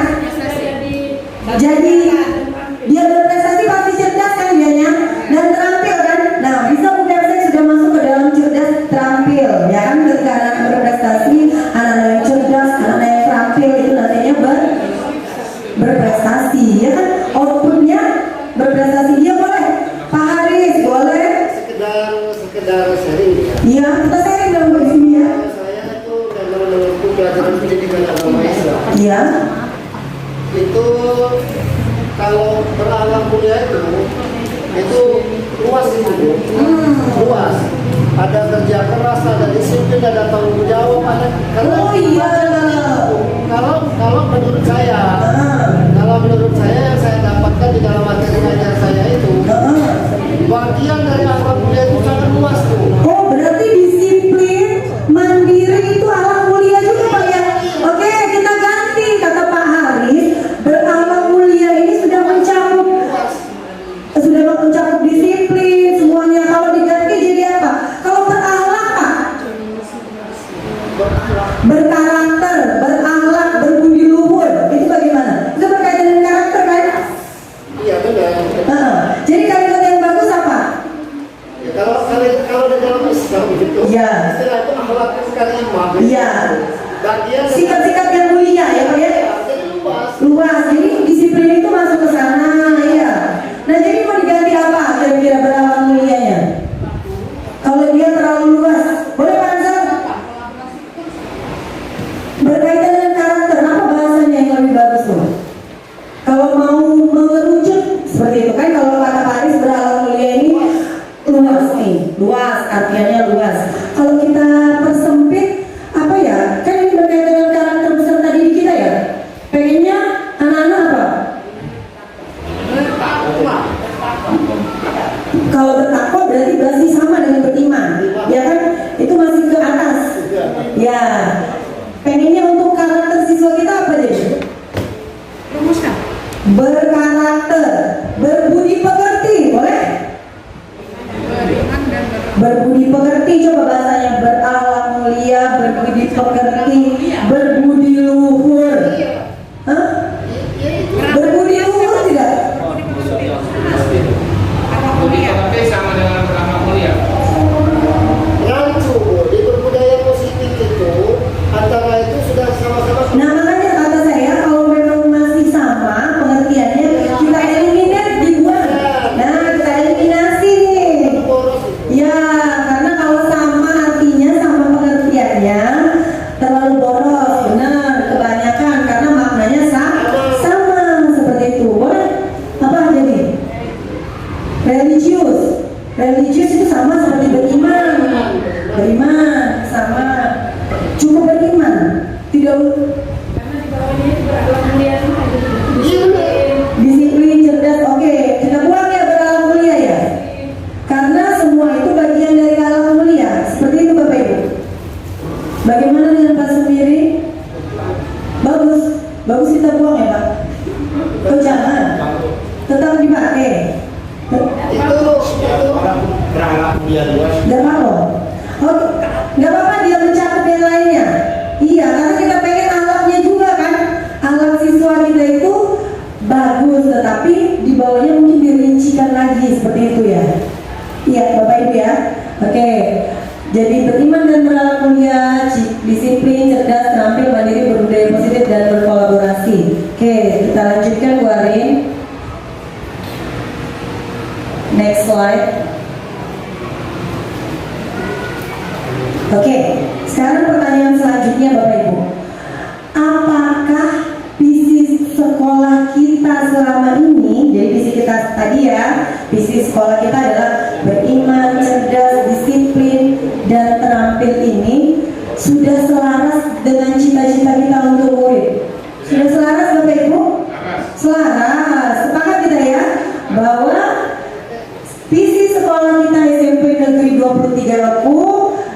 Jadi dia berprestasi pasti cerdas kan dianya dan terampil kan? Nah, bisa bukan saya sudah masuk ke dalam cerdas terampil ya kan? Ketika anak berprestasi, anak yang cerdas, anak yang terampil itu nantinya berprestasi ya kan? Outputnya berprestasi dia boleh. Pak Haris boleh. Sekedar sharing ya. Iya, kita sharing dalam kondisi ya. Saya itu dalam menurutku pelajaran pendidikan agama Islam Iya. itu kalau berakhlak mulia itu luas itu Bu. Luas. Ada kerja keras, ada disiplin, ada tanggung jawab, ada karena Oh iya. kalau menurut saya yang saya dapatkan di dalam materi ngajar saya itu bagian dari akhlak mulia itu sangat luas tuh. Oh berarti disiplin, mandiri itu akhlak mulia juga Pak ya. Oke kita ganti kata Pak Haris. Berakhlak mulia ini sudah mencakup disiplin semuanya. Kalau diganti jadi apa? Kalau berakhlak Pak? Berkarakter, berakhlak, berbudi luhur. Itu bagaimana? Itu berkaitan dengan karakter kan? Iya benar. Jadi kalimat yang bagus apa? Ya, kalau di dalam Islam gitu, Iya. istilah itu akhlak karimah. Iya. Bagian dari- Sikap-sikap yang mulia ya Pak ya. Jadi luas. Luas, jadi disiplin itu masuk ke sana ya. Nah jadi mau diganti apa kira-kira berakhlak mulianya? Kalau dia terlalu luas, boleh Pak Ansar? Berkaitan dengan karakter, apa bahasanya yang lebih bagus tuh? Kalau mau mengerucut seperti itu kan, kalau kata Pak Aris berakhlak mulia ini luas nih, luas artinya luas. Kalau kita persempit apa ya? Kan ini berkaitan dengan karakter peserta didik kita ya. Pengennya anak-anak apa? Kalau bertakwa berarti sama dengan beriman, ya kan? Itu masih ke atas. Ya. Pengennya untuk karakter siswa kita apa deh? rumuskan. Berkarakter, berbudi pekerti, boleh? Beriman dan Berbudi pekerti, coba bahasanya berakhlak mulia, berbudi pekerti, berbudi luhur. Hah? Berbudi luhur tidak? Budi pekerti sama dengan berakhlak mulia. Rancu di berbudaya positif itu antara itu sudah sama-sama. Nah makanya kata saya kalau memang masih sama pengertiannya kita eliminate dibuang. Nah kita eliminasi. Boros itu. Ya karena kalau sama artinya sama pengertiannya terlalu boros Bagaimana dengan Pak sendiri? Bagus, bagus kita buang ya Pak. Oh jangan, tetap dipakai. Itu orang beranak mulia luas. Gak apa-apa. Oh, gak apa-apa dia mencakup yang lainnya. Iya, karena kita pengen alatnya juga kan. Alat siswa kita itu bagus, tetapi di bawahnya mungkin dirincikan lagi seperti itu ya. Iya, Bapak Ibu ya. Oke. Jadi beriman dan beranak mulia, disiplin, cerdas, terampil, mandiri, berbudaya positif dan berkolaborasi. Oke, kita lanjutkan Bu Arin. Next slide. Oke, sekarang pertanyaan selanjutnya Bapak Ibu. Apakah visi sekolah kita selama ini, jadi visi kita tadi ya, visi sekolah kita adalah beriman, cerdas, disiplin, dan terampil ini sudah selaras dengan cita-cita kita untuk murid? Sudah selaras Bapak Ibu? Selaras. Sepakat kita ya bahwa visi sekolah kita SMP Negeri 23 Lepu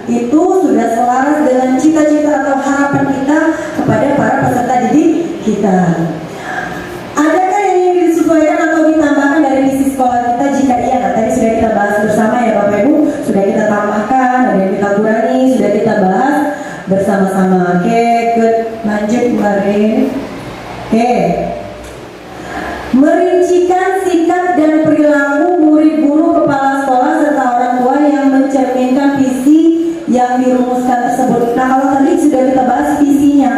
itu sudah selaras dengan cita-cita atau harapan kita kepada para peserta didik kita. Adakah yang ingin disesuaikan atau ditambahkan dari visi sekolah kita? Jika iya, nah tadi sudah kita bahas bersama ya Bapak Ibu, sudah kita tambahkan, ada yang kita kurangi, sudah kita bahas bersama-sama. Oke, good. Lanjut kemarin. Oke. Merincikan sikap dan perilaku murid, guru, kepala sekolah serta orang tua yang mencerminkan visi yang dirumuskan tersebut. Nah, kalau tadi sudah kita bahas visinya,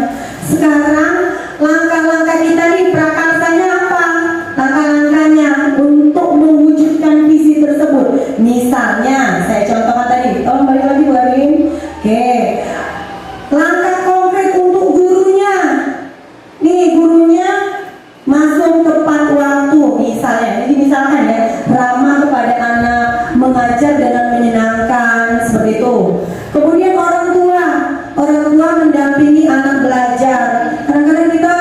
sekarang langkah-langkah kita nih, prakarsanya apa? Langkah-langkahnya untuk mewujudkan visi tersebut. Misalnya, saya contohkan tadi, tolong balik lagi Bu Arin. Oke, langkah konkret untuk gurunya. Nih gurunya masuk tepat waktu, misalnya, jadi misalkan ya, ramah kepada anak, mengajar dengan menyenangkan, seperti itu. Kemudian orang tua mendampingi anak belajar. Kadang-kadang kita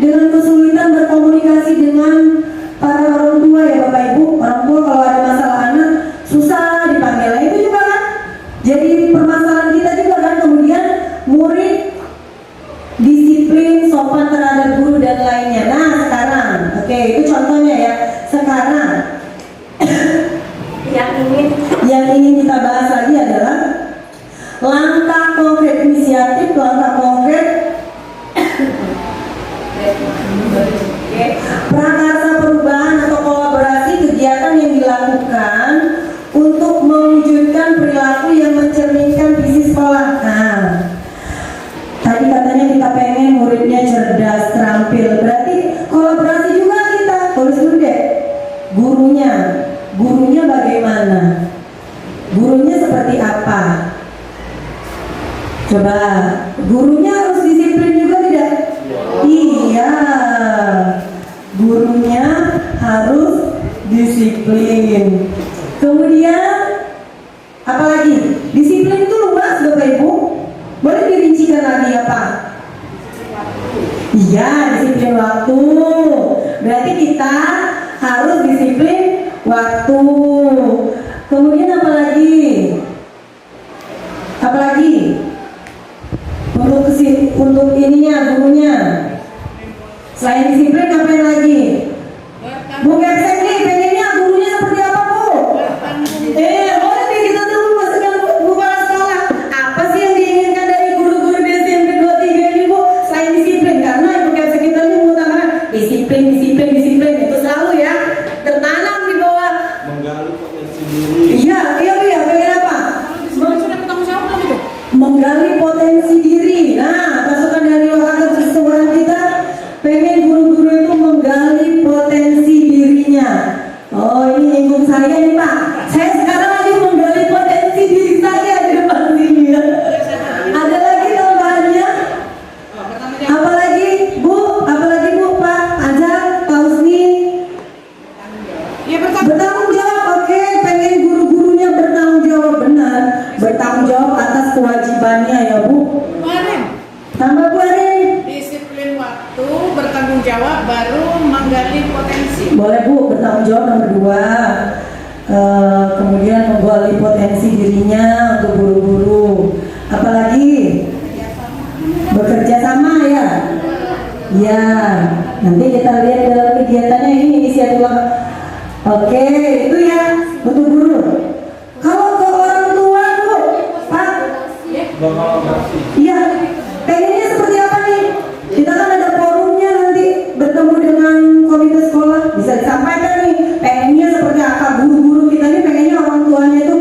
dengan kesulitan berkomunikasi dengan para orang tua ya Bapak Ibu. Orang tua kalau ada masalah anak susah dipanggil, itu juga kan jadi permasalahan kita juga kan. Kemudian murid disiplin, sopan terhadap guru dan lainnya. Nah sekarang, oke, itu contohnya ya. Sekarang yang ingin kita bahas lagi adalah langkah konkret, inisiatif, langkah konkret prakarsa perubahan atau kolaborasi kegiatan yang dilakukan untuk mewujudkan perilaku yang mencerminkan visi sekolah. Nah, tadi katanya kita pengen muridnya cerdas, terampil. Berarti kolaborasi juga kita. Tulis dulu deh. Gurunya bagaimana? Gurunya seperti apa? Coba, gurunya harus disiplin juga tidak? Iya, gurunya harus disiplin. Kemudian, apalagi? Disiplin itu luas Bapak Ibu. Boleh dirincikan lagi apa? Iya, disiplin waktu. Berarti kita harus disiplin waktu. Kemudian apalagi? Untuk ininya, gurunya. Selain disiplin, ngapain lagi? Bu Kepsek nih, pengennya gurunya seperti apa Bu? Boleh nih kita tunggu masukan Bu kepala sekolah. Apa sih yang diinginkan dari guru-guru di SMP 23 ini Bu? Selain disiplin, karena Bu Kepsek kita ini mengutamakan disiplin itu selalu ya tertanam di bawah. Menggali potensi diri. Iya, pengen apa? Sudah bertanggung jawab belum itu? Menggali potensi diri. Nah, masukan dari wakil keseluruhan kita, pengen guru-guru itu menggali potensi dirinya. Oh, ini nyinggung saya nih Pak. Saya sekarang lagi menggali potensi diri saya di depan sini ya. Ada lagi tambahannya? Apalagi Bu, Pak Azhar, Pak Husni? Ya bertanggung Bertanggung jawab, oke. Pengen guru-gurunya bertanggung jawab, benar. Bertanggung jawab atas kewajibannya ya Bu. kemarin. Tambah Bu Arin. Disiplin waktu, bertanggung jawab, baru menggali potensi. Boleh Bu, bertanggung jawab nomor 2. Kemudian menggali potensi dirinya untuk guru-guru. Apalagi? Oke, itu ya untuk guru. Kalau ke orang tua Bu, Pak, iya, pengennya seperti apa nih? Kita kan ada forumnya nanti bertemu dengan komite sekolah, bisa disampaikan nih pengennya seperti apa. Guru-guru kita nih pengennya orang tuanya itu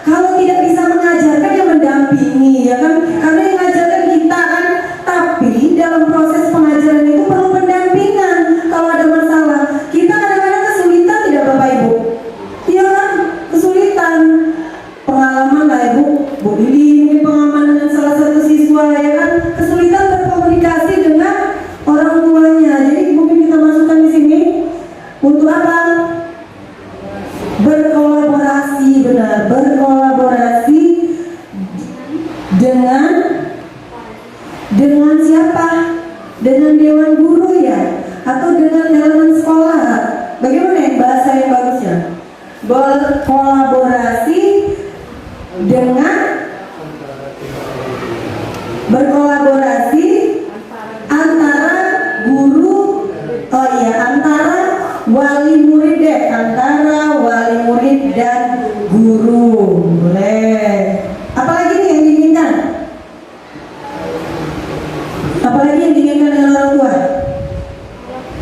kalau tidak bisa mengajarkan ya mendampingi, ya kan, karena yang mengajarkan kita kan, tapi dalam proses pengajaran itu perlu pendampingan. Kalau ada masalah kita kadang-kadang kesulitan, tidak Bapak Ibu? Iya kan, kesulitan. Pengalaman lah Ibu, Bu Lili mungkin pengalaman dengan salah satu siswa, ya kan, kesulitan berkomunikasi dengan orang tuanya. Jadi mungkin kita masukkan di sini untuk apa? Berkolaborasi, benar, berkolaborasi dengan siapa? Dengan dewan guru ya, atau dengan elemen sekolah. Bagaimana ya bahasa yang bagusnya? Berkolaborasi antara guru, antara wali murid deh, antara wali murid dan guru. Boleh. Apalagi nih yang diinginkan? Apalagi yang diinginkan dengan orang tua?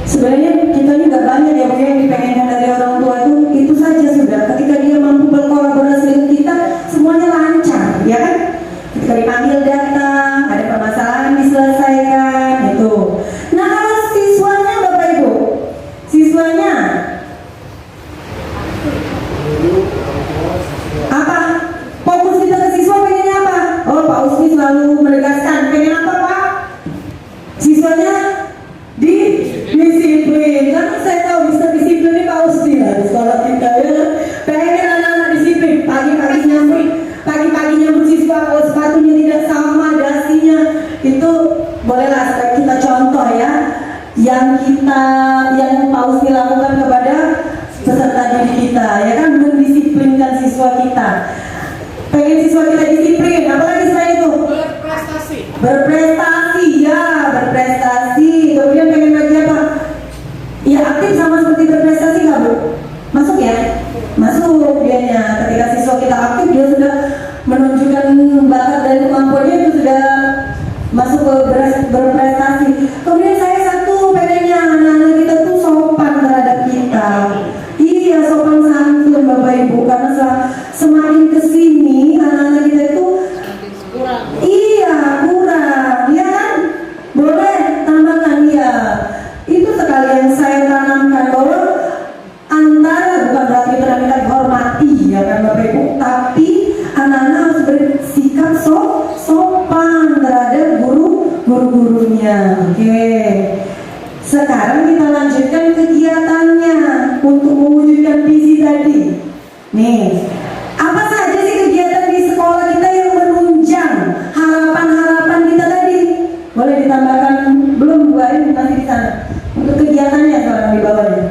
Sebenarnya kita ini nggak banyak ya yang dipengenkan dari orang tua, itu saja sudah. Ketika dia mampu berkolaborasi dengan kita, semuanya lancar, ya kan? Ketika dipanggil datang, ada permasalahan diselesaikan, itu. Nah kalau siswanya Bapak Ibu, siswanya apa? Fokus kita ke siswa pengennya apa? Oh Pak Usni selalu menegaskan, pengen apa Pak? Siswanya disiplin, kan saya tahu bisa disiplin ini Pak Usni lah di sekolah kita ya. Pengen anak-anak disiplin, pagi-pagi nyambut siswa, kalau sepatunya tidak sama dasinya, itu bolehlah kita contoh ya, yang Pak Usni lakukan kepada peserta didik kita, ya kan, mendisiplinkan siswa kita. Pengen siswa kita disiplin, apalagi selain itu? Berprestasi, ya, berprestasi. Kemudian pengen lagi apa? Ya aktif sama seperti berprestasi nggak Bu? Masuk ya? Masuk dianya. Ketika siswa kita aktif, dia sudah menunjukkan bakat dan kemampuannya, itu sudah masuk ke berprestasi. Kemudian saya satu pengennya anak-anak kita tuh sopan terhadap kita. Iya, sopan santun Bapak Ibu, karena semakin kesini anak-anak kita itu kurang, ya kan? Boleh tambahkan ya. Itu sekalian saya tanamkan bahwa antara, bukan berarti kita hormati ya kan Bapak Ibu, tapi anak-anak harus bersikap sopan terhadap guru-gurunya. Oke. Sekarang kita lanjutkan kegiatannya untuk mewujudkan visi tadi. Nih, apa saja sih kegiatan di sekolah kita yang menunjang harapan-harapan kita tadi? Boleh ditambahkan? Belum Bu Arin masih di sana. Untuk kegiatannya sekarang di bawahnya.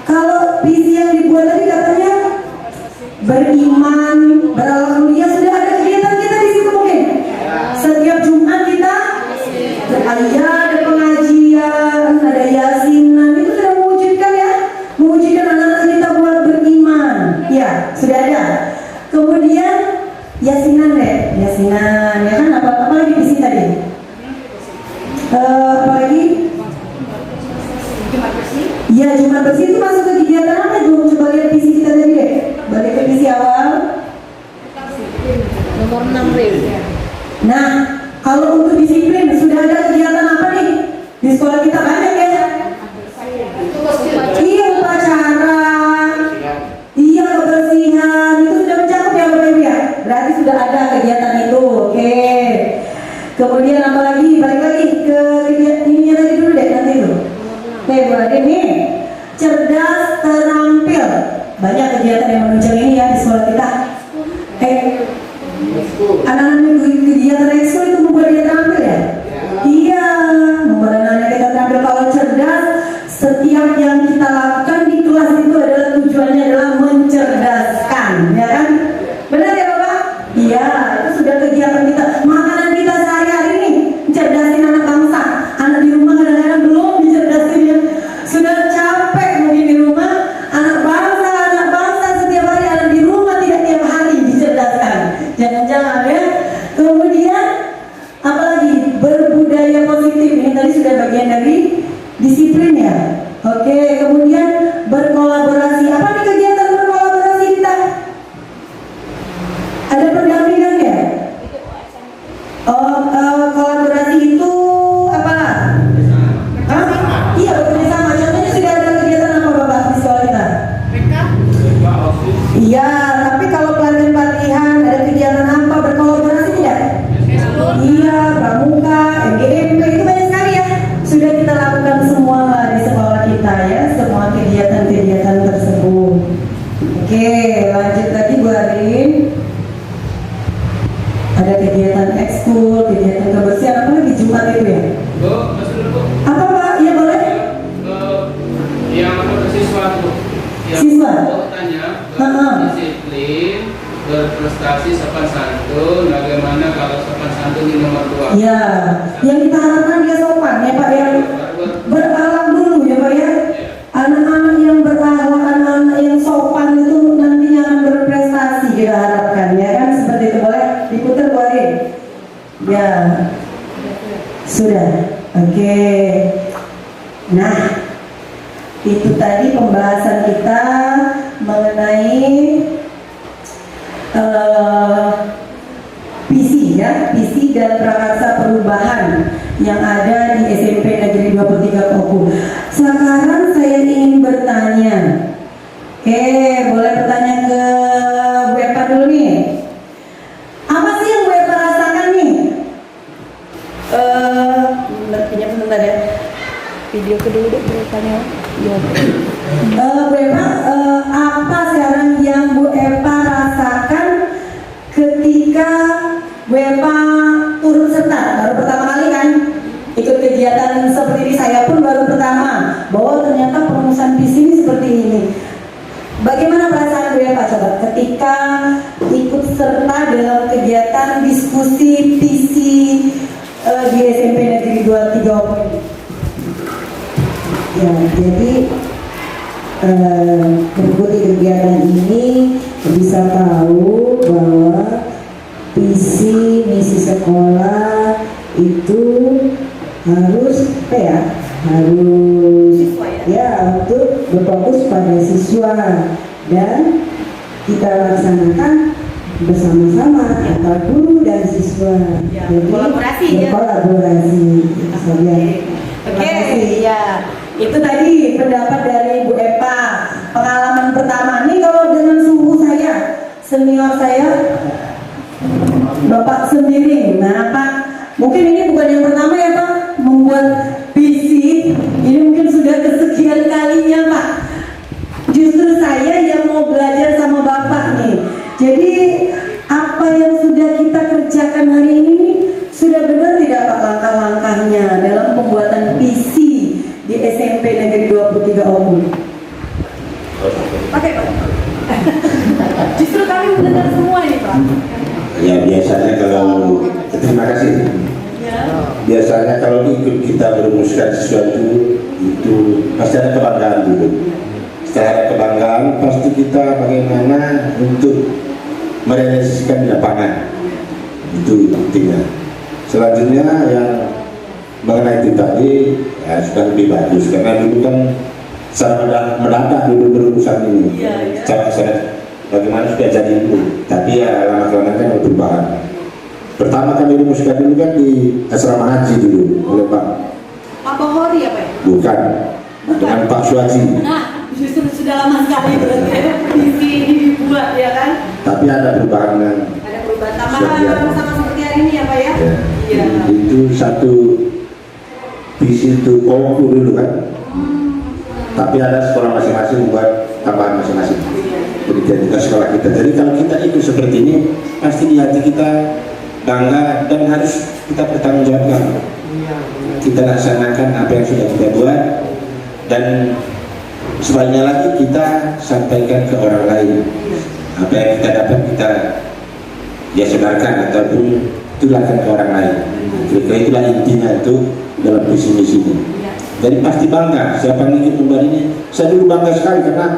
Kalau visi yang dibuat tadi katanya beriman, berakhlak mulia, sudah ada kegiatan kita di situ mungkin. Setiap Jumat kita ada pengajian, ada yasinan, itu sudah mewujudkan ya, mewujudkan anak-anak kita buat beriman. Ya, sudah ada. Kemudian yasinan ya kan, apa lagi visi tadi? Apalagi? Ya, Jumat bersih itu masuk ke kegiatan apa itu? Coba lihat visi kita tadi deh. Balik ke visi awal. Nomor 6 Nah, kalau untuk disiplin sudah ada kegiatan apa nih? Di sekolah kita banyak ya. Iya, upacara. Iya, kebersihan. Itu sudah mencakup ya Bapak Ibu ya. Berarti sudah ada kegiatan itu. Oke. Kemudian apa lagi? Balik lagi ke kegiatan ininya tadi dulu deh, nanti itu. Oke, Bu Adin nih. Cerdas terampil. Banyak kegiatan yang menunjang ini ya di sekolah kita. Anak-anak kegiatan ekskul itu membuat dia terampil ya? Iya, membuat anak-anak kita terampil. Kalau cerdas, setiap yang kita lakukan di kelas itu adalah tujuannya adalah mencerdaskan, ya kan? Benar ya Bapak? Iya, itu sudah kegiatan kita. Makanan kita sehari-hari nih, cerdasin anak bangsa. Anak di rumah kadang-kadang belum dicerdasin ya. Sudah capek mungkin di rumah, anak bangsa Ada pendampingan ya? Oh, kolaborasi itu apa? Hah? Iya, bekerja sama. Contohnya sudah ada kegiatan apa Bapak di sekolah kita? Iya, tapi kalau pelatihan ada kegiatan apa berkolaborasi tidak? Iya, pramuka, MGMP itu banyak sekali ya. Sudah kita lakukan semua di sekolah kita ya, semua kegiatan-kegiatan tersebut. Oke, lanjut lagi Bu Arin. Ada kegiatan ekskul, kegiatan kebersihan, apa lagi Jumat itu ya? Bu, masuk dulu, Bu. Apa Pak? Iya boleh? Yang apa ke siswa tuh? Yang Siswa? aku tanya, Ha-ha. disiplin, berprestasi, sopan santun. Bagaimana kalau sopan santun di nomor 2? Iya, yang kita harapkan dia sopan ya Pak ya. Berakhlak dulu ya Pak ya. Anak-anak yang berakhlak, anak-anak yang sopan itu nantinya akan berprestasi kita harapkan ya kan, seperti itu. Boleh diputar Bu Arin? Ya, sudah. Oke. Nah, itu tadi pembahasan kita mengenai visi ya, visi dan prakarsa perubahan yang ada di SMP Negeri 23 Kopu. Sekarang saya ingin bertanya. Boleh bertanya ke Bu Epa dulu nih. Apa sih yang Bu Epa rasakan nih? Pinjam sebentar ya. Video kedua deh Bu Epanya. Bu Epa, apa sekarang yang Bu Epa rasakan ketika Bu Epa turun serta baru pertama kali kan ikut kegiatan seperti ini? Saya pun baru pertama bahwa ternyata perumusan visi ini seperti ini. Bagaimana perasaan Bu Epa coba ketika ikut serta dalam kegiatan diskusi visi di SMP Negeri 23 ini? Ya, jadi mengikuti kegiatan ini bisa tahu bahwa visi misi sekolah itu harus apa ya? Harus ya untuk berfokus pada siswa dan kita laksanakan bersama-sama antara guru dan siswa. Ya, Jadi kolaborasi ya. berkolaborasi. Saja. Oke. Ya. Itu tadi pendapat dari Bu Epa. Pengalaman pertama nih kalau dengan suhu saya, senior saya, Bapak sendiri. Nah Pak, mungkin ini bukan yang pertama ya Pak membuat visi. Ini mungkin sudah kesekian kalinya Pak. Justru saya yang mau belajar sama Bapak nih. Jadi apa yang sudah kita kerjakan hari ini sudah benar tidak Pak langkah-langkahnya dalam pembuatan visi di SMP Negeri 23 Omu? Oke Pak. Justru kami mendengar semua nih Pak. Ya biasanya kalau terima kasih. Biasanya kalau ikut kita merumuskan sesuatu itu pasti ada kebanggaan dulu. Setelah ada kebanggaan pasti kita bagaimana untuk merealisasikan di lapangan. Itu pentingnya. Selanjutnya yang mengenai itu tadi ya sudah lebih bagus karena dulu kan secara mendadak dulu berurusan ini. Secara bagaimana sudah jadi dulu, tapi ya lama-lama kan ada perubahan. Pertama kami rumuskan dulu kan di asrama haji dulu oleh Pak Bohori apa ya? bukan dengan Pak Suwaji. Nah, justru sudah lama sekali berarti visi ini dibuat ya kan? Tapi ada perubahan yang Ada perubahan tambahan sama seperti hari ini ya Pak ya? ya, Iya. itu satu visi itu OKU dulu kan. Tapi ada sekolah masing-masing membuat tambahan masing-masing. Demikian juga sekolah kita. Jadi kalau kita ikut seperti ini, pasti di hati kita bangga dan harus kita bertanggungjawabkan. Kita laksanakan apa yang sudah kita buat dan sebaliknya lagi kita sampaikan ke orang lain. Apa yang kita dapat kita ya sebarkan ataupun tularkan ke orang lain. Kira-kira itulah intinya itu dalam visi misi ini. Jadi pasti bangga siapa yang ikut membuat ini. Saya dulu bangga sekali karena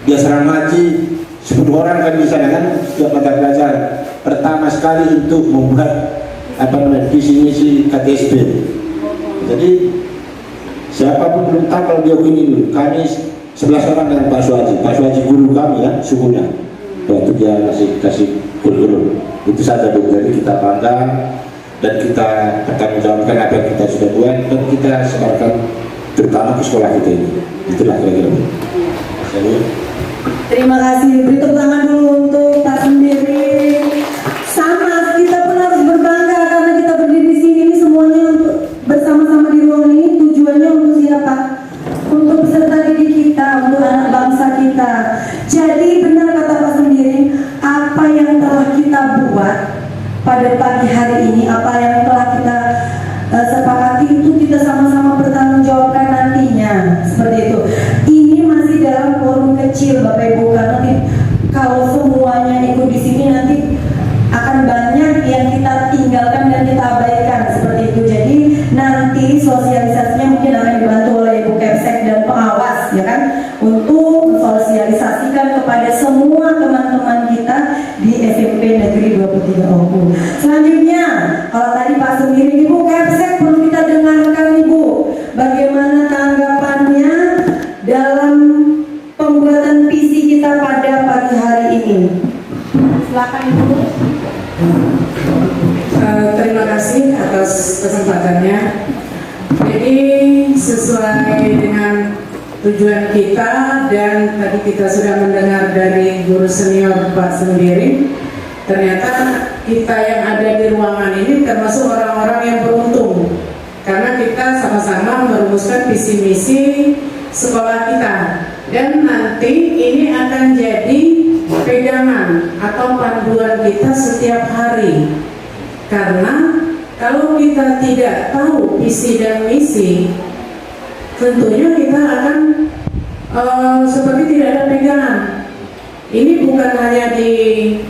di asrama haji 10 orang kan di sana kan setiap mata pelajaran. Pertama sekali untuk membuat visi misi KTSP. Jadi siapapun belum tahu kalau dia ini dulu. Kami 11 orang dengan Pak Suwaji. Pak Suwaji guru kami ya suhunya. Waktu dia kasih kurikulum. Itu saja Bu. Jadi kita pandang dan kita akan menjalankan apa yang kita sudah buat dan kita sebarkan terutama ke sekolah kita ini. Itulah kira-kira Bu. Terima kasih. Beri tepuk tangan dulu untuk Pak sendiri. Sama, kita pun harus berbangga karena kita berdiri di sini ini semuanya untuk bersama-sama di ruang ini. Tujuannya untuk siapa? Untuk peserta didik kita, untuk anak bangsa kita. Jadi benar kata Pak sendiri, apa yang telah kita buat pada pagi hari ini, apa yang telah kita sepakati itu kita sama-sama bertanggung jawabkan nantinya. Seperti itu. Ini masih dalam forum kecil Bapak Ibu, karena kalau semuanya ikut di sini nanti akan banyak yang kita tinggalkan dan kita abaikan seperti itu. Jadi nanti sosialisasinya mungkin akan dibantu oleh Ibu Kepsek dan pengawas, ya kan, untuk mensosialisasikan kepada semua teman-teman kita di SMP Negeri 23 Oku. Selanjutnya, kalau tadi Pak sendiri Ibu Kepsek perlu kita dengarkan Ibu, bagaimana tanggapannya dalam pembuatan visi kita pada pagi hari ini. Silakan Ibu. Terima kasih atas kesempatannya. Jadi sesuai dengan tujuan kita dan tadi kita sudah mendengar dari guru senior Pak sendiri, ternyata kita yang ada di ruangan ini termasuk orang-orang yang beruntung karena kita sama-sama merumuskan visi misi sekolah kita dan nanti ini akan jadi pegangan atau panduan kita setiap hari. Karena kalau kita tidak tahu visi dan misi, tentunya kita akan seperti tidak ada pegangan. Ini bukan hanya dikhususkan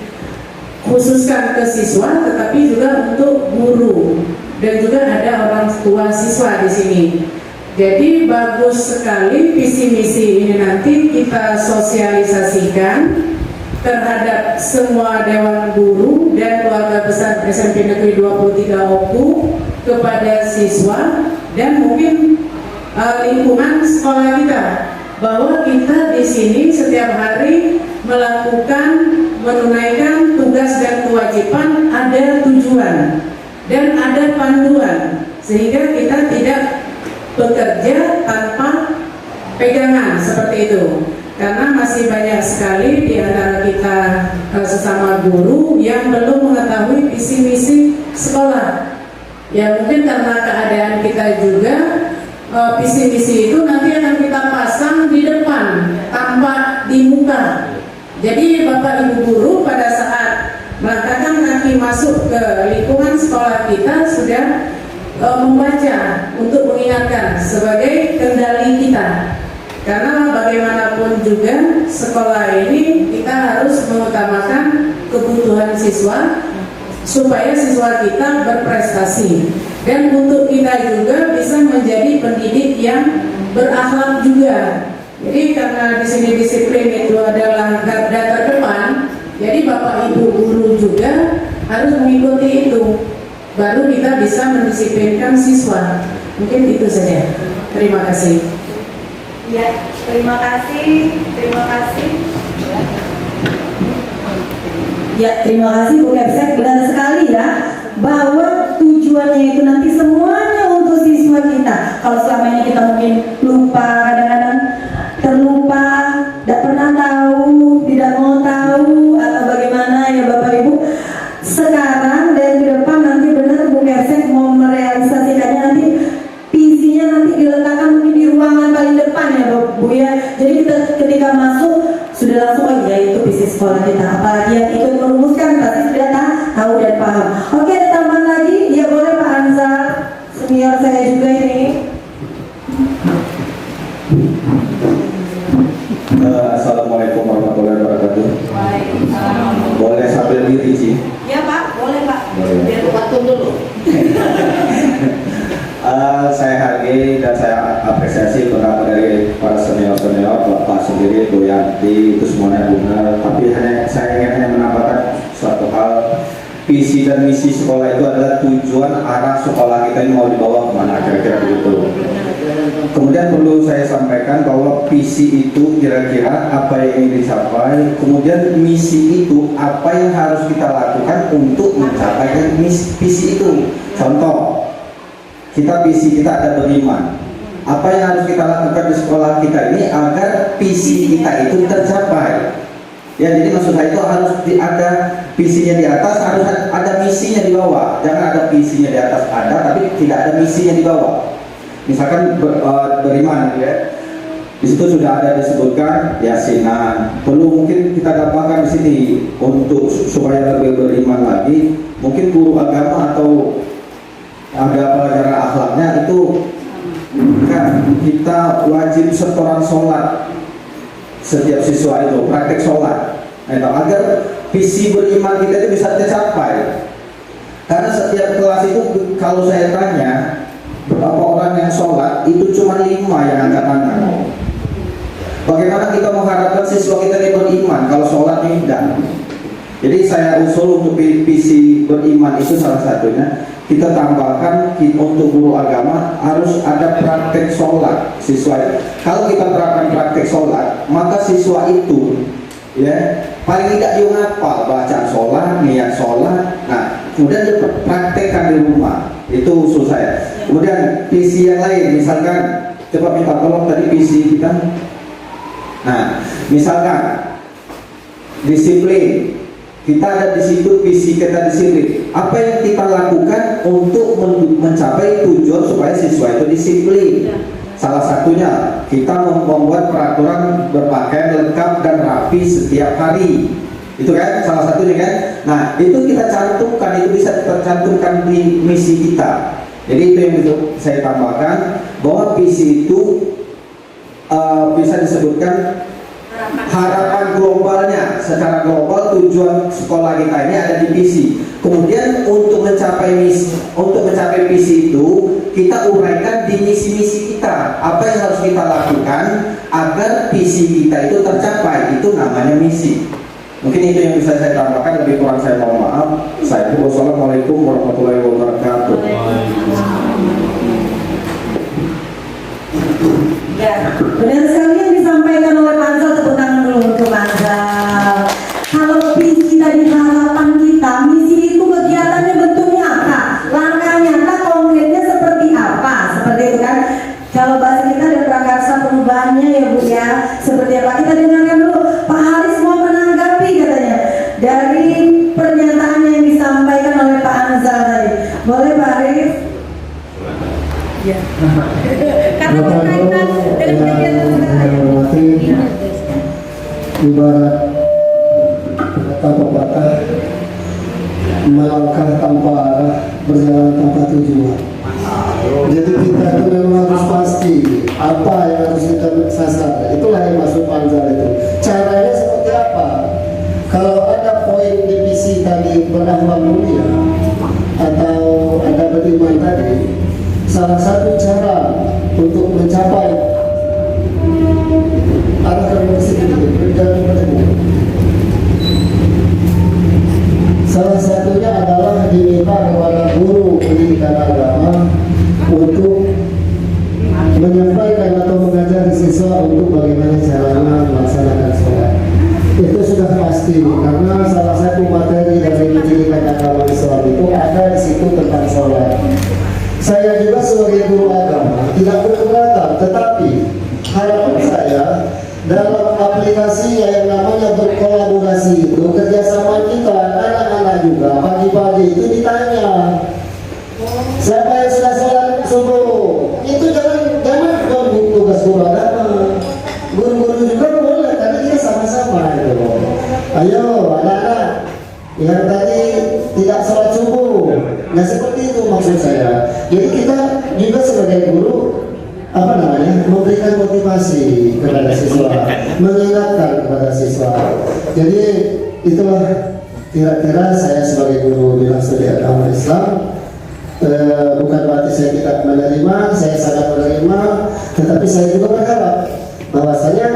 ke siswa, tetapi juga untuk guru dan juga ada orang tua siswa di sini. Jadi bagus sekali visi misi ini nanti kita sosialisasikan terhadap semua dewan guru dan keluarga besar SMP Negeri 23 Oku kepada siswa dan mungkin lingkungan sekolah kita, bahwa kita di sini setiap hari menunaikan tugas dan kewajiban, ada tujuan dan ada panduan sehingga kita tidak bekerja tanpa pegangan seperti itu. Karena masih banyak sekali di antara kita sesama guru yang belum mengetahui visi misi sekolah. Ya mungkin karena keadaan kita juga visi misi itu nanti akan kita pasang di depan, tampak di muka. Jadi Bapak Ibu guru pada saat melangkahkan kaki masuk ke lingkungan sekolah kita sudah membaca untuk mengingatkan sebagai kendali kita. Karena bagaimanapun juga sekolah ini kita harus mengutamakan kebutuhan siswa supaya siswa kita berprestasi dan untuk kita juga bisa menjadi pendidik yang berakhlak juga. Jadi karena di sini disiplin itu adalah garda terdepan, jadi Bapak Ibu guru juga harus mengikuti itu. Baru kita bisa mendisiplinkan siswa. Mungkin itu saja. Terima kasih. Ya, terima kasih. Ya, terima kasih Bu Kepsek. Benar sekali ya, bahwa tujuannya itu nanti semuanya untuk siswa kita. Kalau selama ini kita mungkin lupa, kadang-kadang terlupa, tidak pernah tahu, tidak mau tahu atau bagaimana ya Bapak Ibu. Sekarang dan ke depan nanti benar Bu Kepsek mau merealisasikannya, nanti visinya nanti diletakkan mungkin di ruangan paling depan ya Bu ya. Jadi kita ketika masuk sudah langsung ya itu visi sekolah kita. Apalagi yang ikut merumuskan pasti sudah tahu dan paham. Oke, ada tambahan lagi? Ya boleh Pak Anzar, senior saya juga ini. Assalamualaikum warahmatullahi wabarakatuh. Boleh sambil diri sih? Ya Pak, boleh Pak. Biar patung dulu. Saya hargai dan saya apresiasi beberapa dari para senior-senior, Bapak sendiri, Bu Yanti, itu semuanya benar. Tapi saya ingin hanya menambahkan suatu hal. Visi dan misi sekolah itu adalah tujuan arah sekolah kita ini mau dibawa kemana, kira-kira begitu. Kemudian perlu saya sampaikan bahwa visi itu kira-kira apa yang ingin dicapai, kemudian misi itu apa yang harus kita lakukan untuk mencapai visi itu. Contoh, visi kita ada beriman. Apa yang harus kita lakukan di sekolah kita ini agar visi kita itu tercapai. Ya, jadi maksud saya itu harus ada visinya di atas, harus ada misinya di bawah. Jangan ada visinya di atas ada, tapi tidak ada misinya di bawah. Misalkan beriman, ya. Di situ sudah ada disebutkan yasinan. Perlu mungkin kita tambahkan di sini untuk supaya lebih beriman lagi. Mungkin guru agama atau ada pelajaran akhlaknya itu kan kita wajib setoran sholat setiap siswa itu, praktek sholat, agar visi beriman kita itu bisa tercapai. Karena setiap kelas itu kalau saya tanya berapa orang yang sholat, itu cuma 5 yang angkat tangan. Bagaimana kita mengharapkan siswa kita ini beriman kalau sholatnya tidak? Jadi saya usul untuk visi beriman itu salah satunya kita tambahkan untuk guru agama harus ada praktek sholat siswa. Kalau kita terapkan praktek sholat, maka siswa itu ya paling tidak dia ngapal bacaan sholat, niat sholat. Nah, kemudian dia praktekkan di rumah. Itu usul saya. Kemudian visi yang lain, misalkan coba minta tolong tadi visi kita. Nah, misalkan disiplin. Kita ada di situ visi kita disiplin. Apa yang kita lakukan untuk mencapai tujuan supaya siswa itu disiplin? Salah satunya kita membuat peraturan berpakaian lengkap dan rapi setiap hari. Itu kan salah satunya kan. Nah, itu kita cantumkan, itu bisa tercantumkan di misi kita. Jadi itu yang saya tambahkan bahwa visi itu bisa disebutkan harapan globalnya. Secara global tujuan sekolah kita ini ada di visi. Kemudian untuk mencapai visi itu kita uraikan di misi-misi kita. Apa yang harus kita lakukan agar visi kita itu tercapai, itu namanya misi. Mungkin itu yang bisa saya tambahkan, lebih kurang saya mohon maaf. Wassalamualaikum warahmatullahi wabarakatuh. Ya, benar sekali yang disampaikan oleh Pak Anzal, tepuk tangan dulu untuk Pak Anzal. Kalau visi tadi harapan kita, misi itu kegiatannya bentuknya apa? Langkah nyata konkretnya seperti apa? Seperti itu kan? Kalau bahasa kita ada prakarsa perubahannya ya Bu ya. Seperti apa? Kita dengarkan dulu. Pak Haris mau menanggapi katanya dari pernyataan yang disampaikan oleh Pak Anzal tadi. Boleh Pak Haris? Ya. Karena berkaitan dengan kegiatan sekarang. Ibarat kata pepatah, melangkah tanpa arah, berjalan tanpa tujuan. Jadi kita itu memang harus pasti apa yang harus kita sasar. Itulah yang masuk Anzal itu. Caranya seperti apa? Kalau ada poin di visi tadi beramal mulia atau ada beriman tadi, salah satu cara untuk mencapai arah salah satunya adalah diminta kepada guru pendidikan agama untuk menyampaikan atau mengajari siswa untuk bagaimana caranya melaksanakan sholat. Itu sudah pasti karena salah satu materi dari pendidikan agama Islam itu ada di situ tentang sholat. Saya juga sebagai guru agama tidak berkeberatan, tetapi harapan saya dalam aplikasi yang namanya berkolaborasi itu, kerjasama kita anak-anak juga pagi-pagi itu ditanya siapa yang sudah sholat subuh. Itu jangan tugas guru agama, guru-guru juga boleh karena kita sama-sama itu. Ayo anak-anak yang tadi tidak sholat subuh. Nah seperti itu maksud saya. Jadi kita juga sebagai guru memberikan motivasi kepada siswa, mengingatkan kepada siswa. Jadi itulah kira-kira saya sebagai guru di studi agama Islam. Bukan berarti saya tidak menerima, saya sangat menerima, tetapi saya juga berharap bahwasanya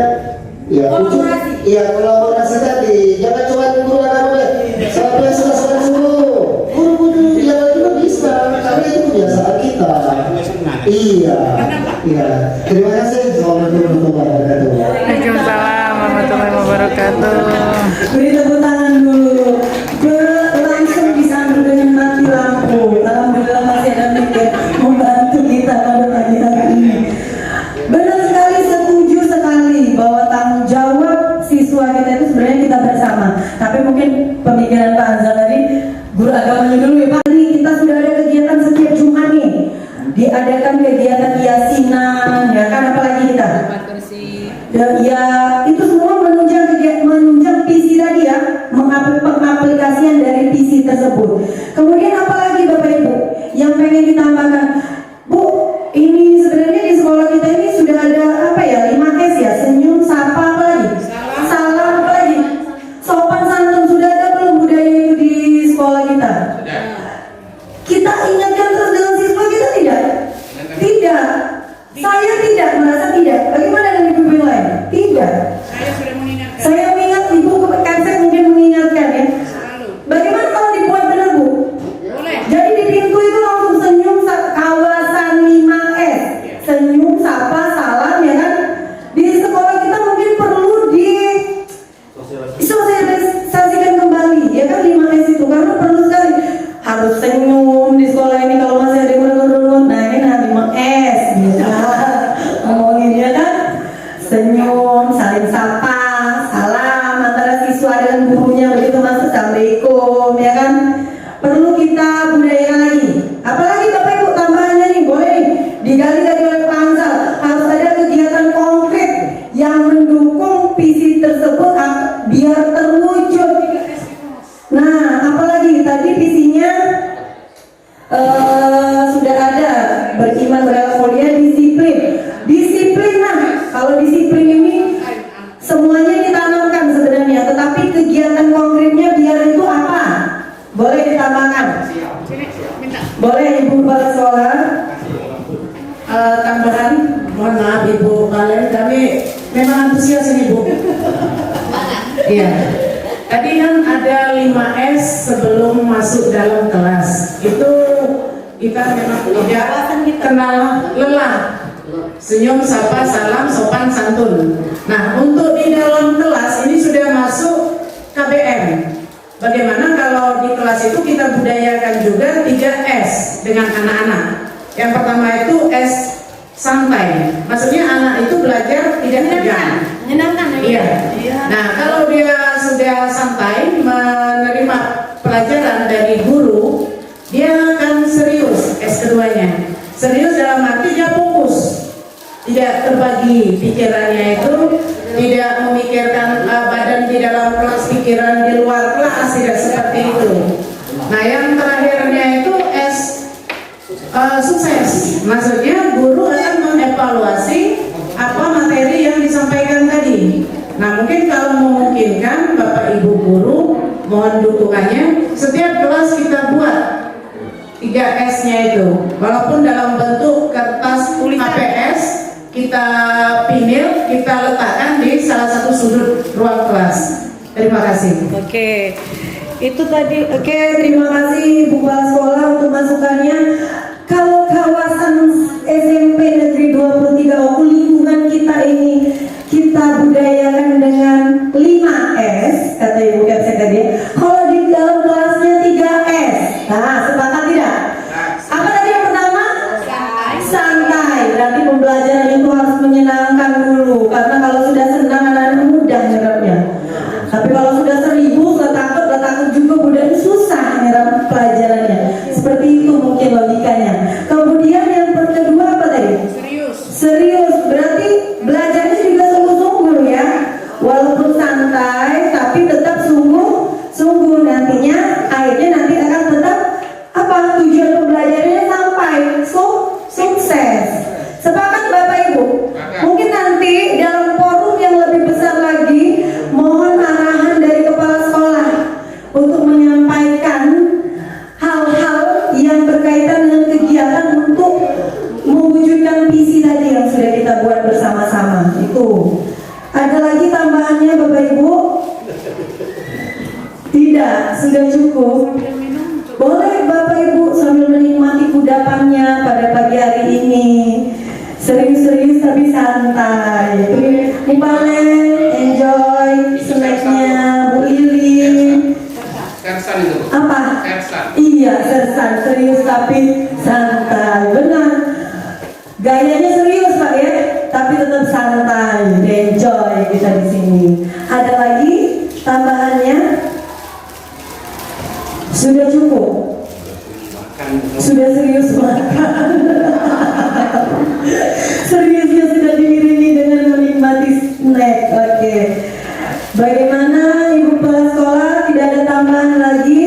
kolaborasi tadi jangan cuma guru agama sampai sudah subuh, guru-guru yang lain juga bisa, karena itu kebiasaan kita. Iya, iya. Terima kasih. Assalamualaikum warahmatullahi wabarakatuh. Waalaikumsalam warahmatullahi wabarakatuh. Beri tepuk tangan dulu. Langsung disambut dengan mati lampu. Alhamdulillah masih ada mikir membantu kita pada pagi hari ini. Benar sekali, setuju sekali bahwa tanggung jawab siswa kita itu sebenarnya kita bersama. Tapi mungkin pemikiran Pak Anzal tadi, guru agamanya dulu ya Pak. Ini kita sudah ada kegiatan setiap Jumat nih. Diadakan kegiatan yasinan, ya kan, apalagi kita? Ya, itu semua menunjang visi tadi ya, pengaplikasian dari visi tersebut. Kemudian apalagi Bapak Ibu yang pengen ditambahkan? Bu, ini sebenarnya di sekolah kita ini sudah ada apa ya, 5S ya, senyum, sapa, apa lagi? Salam, apa lagi? Sopan santun, sudah ada belum budaya itu di sekolah kita? Kita ingatkan terus dengan siswa kita tidak? Tidak. Saya tidak, merasa tidak. Bagaimana dengan ibu yang lain? Tidak. Saya mengingat ibu saya mungkin mengingatkan ya. Bagaimana kalau dibuat benar Bu? Boleh. Jadi di pintu itu langsung senyum, kawasan 5S. Senyum, sapa, salam ya kan? Di sekolah kita mungkin perlu sosialisasikan kembali ya kan 5S itu, karena perlu sekali. Harus senyum di sekolah ini kalau masih ada yang nah ini nanti 5S gitu. Ngomongin ya kan? Senyum, saling sapa, salam antara siswa dengan gurunya, begitu masuk assalamualaikum ya kan? Perlu kita budayakan lagi. Apalagi Bapak Ibu tambahannya nih, boleh nih digali lagi oleh Pak Anzal. Harus ada kegiatan konkret yang mendukung visi tersebut biar terwujud. Nah, apalagi tadi visinya sudah ada, beriman beragam mulia, disiplin. Nah, kalau disiplin ini semuanya ditanamkan sebenarnya, tetapi kegiatan konkretnya biar itu apa? Boleh ditambahkan? Boleh Ibu Kepala Sekolah? Tambahan, mohon maaf Ibu, kami memang antusias ini Bu. Iya. Tadi kan ada 5S sebelum masuk dalam kelas. Itu kita memang tidak kenal lelah. Senyum, sapa, salam, sopan, santun. Nah, untuk di dalam kelas ini sudah masuk KBM. Bagaimana kalau di kelas itu kita budayakan juga 3S dengan anak-anak. Yang pertama itu S santai. Maksudnya anak itu belajar tidak tegang. Menyenangkan ya? Iya. Nah, kalau dia sudah santai menerima pelajaran dari guru, dia akan serius S2-nya. Serius dalam arti dia fokus. Tidak terbagi pikirannya itu, tidak memikirkan badan di dalam kelas, pikiran di luar kelas, tidak seperti itu. Nah, yang terakhirnya itu S sukses. Maksudnya guru akan mengevaluasi apa materi yang disampaikan tadi. Nah, mungkin kalau memungkinkan Bapak Ibu guru, mohon dukungannya. Setiap kelas kita buat 3S-nya itu, walaupun dalam bentuk kertas HPS, kita pinil, kita letakkan di salah satu sudut ruang kelas. Terima kasih. Oke, itu tadi. Oke, terima kasih Bu Kepala Sekolah untuk masukannya. Kalau kawasan SMP Negeri 23 Oku, lingkungan kita ini kita budayakan dengan 5S, kata Ibu Kapsen tadi. Kalau di dalam kelasnya 3S, nah sepakat tidak? Apa tadi yang pertama? Santai. Berarti pembelajaran itu harus menyenangkan dulu, karena kalau sudah senang anak-anak mudah nyerapnya. Tapi kalau sudah seribu, sudah takut juga budaya susah nyerap pelajarannya. Seperti itu mungkin logikanya. Kemudian yang kedua apa tadi? Serius. Berarti belajarnya juga sungguh-sungguh ya. Walaupun santai, tapi tetap sungguh-sungguh. Nantinya akhirnya nanti akan tetap apa? Tujuan pembelajarannya sampai sukses. Sepakat Bapak Ibu? Mungkin nanti dalam forum yang lebih besar lagi, mohon arahan dari kepala sekolah untuk menyampaikan hal-hal santai. Bu Palen, enjoy snacknya Bu Lili. Sersan itu. Apa? Sersan. Iya, sersan, serius tapi santai. Benar. Gayanya serius Pak ya, tapi tetap santai. Enjoy kita di sini. Ada lagi tambahannya? Sudah cukup? Sudah serius makan. Seriusnya sudah diiringi dengan menikmati snack. Oke. Bagaimana Ibu Kepala Sekolah? Tidak ada tambahan lagi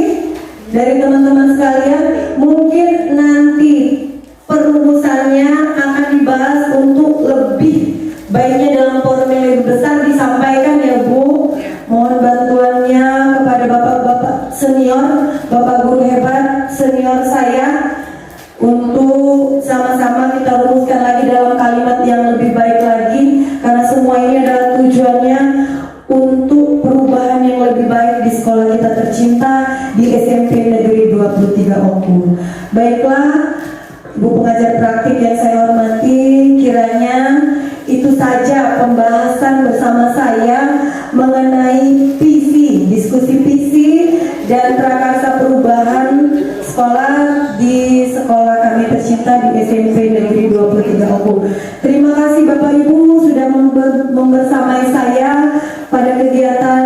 dari teman-teman sekalian? Mungkin nanti perumusannya akan dibahas untuk lebih baiknya dalam forum yang lebih besar disampaikan ya Bu. Mohon bantuannya kepada bapak-bapak senior, bapak guru hebat senior saya untuk sama-sama kita rumuskan lagi dalam kalimat yang lebih baik lagi, karena semua ini adalah tujuannya untuk perubahan yang lebih baik di sekolah kita tercinta di SMP Negeri 23 Oku. Baiklah Bu pengajar praktik yang saya hormati, kiranya itu saja pembahasan bersama saya mengenai visi, diskusi visi dan prakarsa perubahan sekolah di sekolah kami tercinta di SMP Negeri 23 Oku. Terima kasih Bapak Ibu sudah membersamai saya pada kegiatan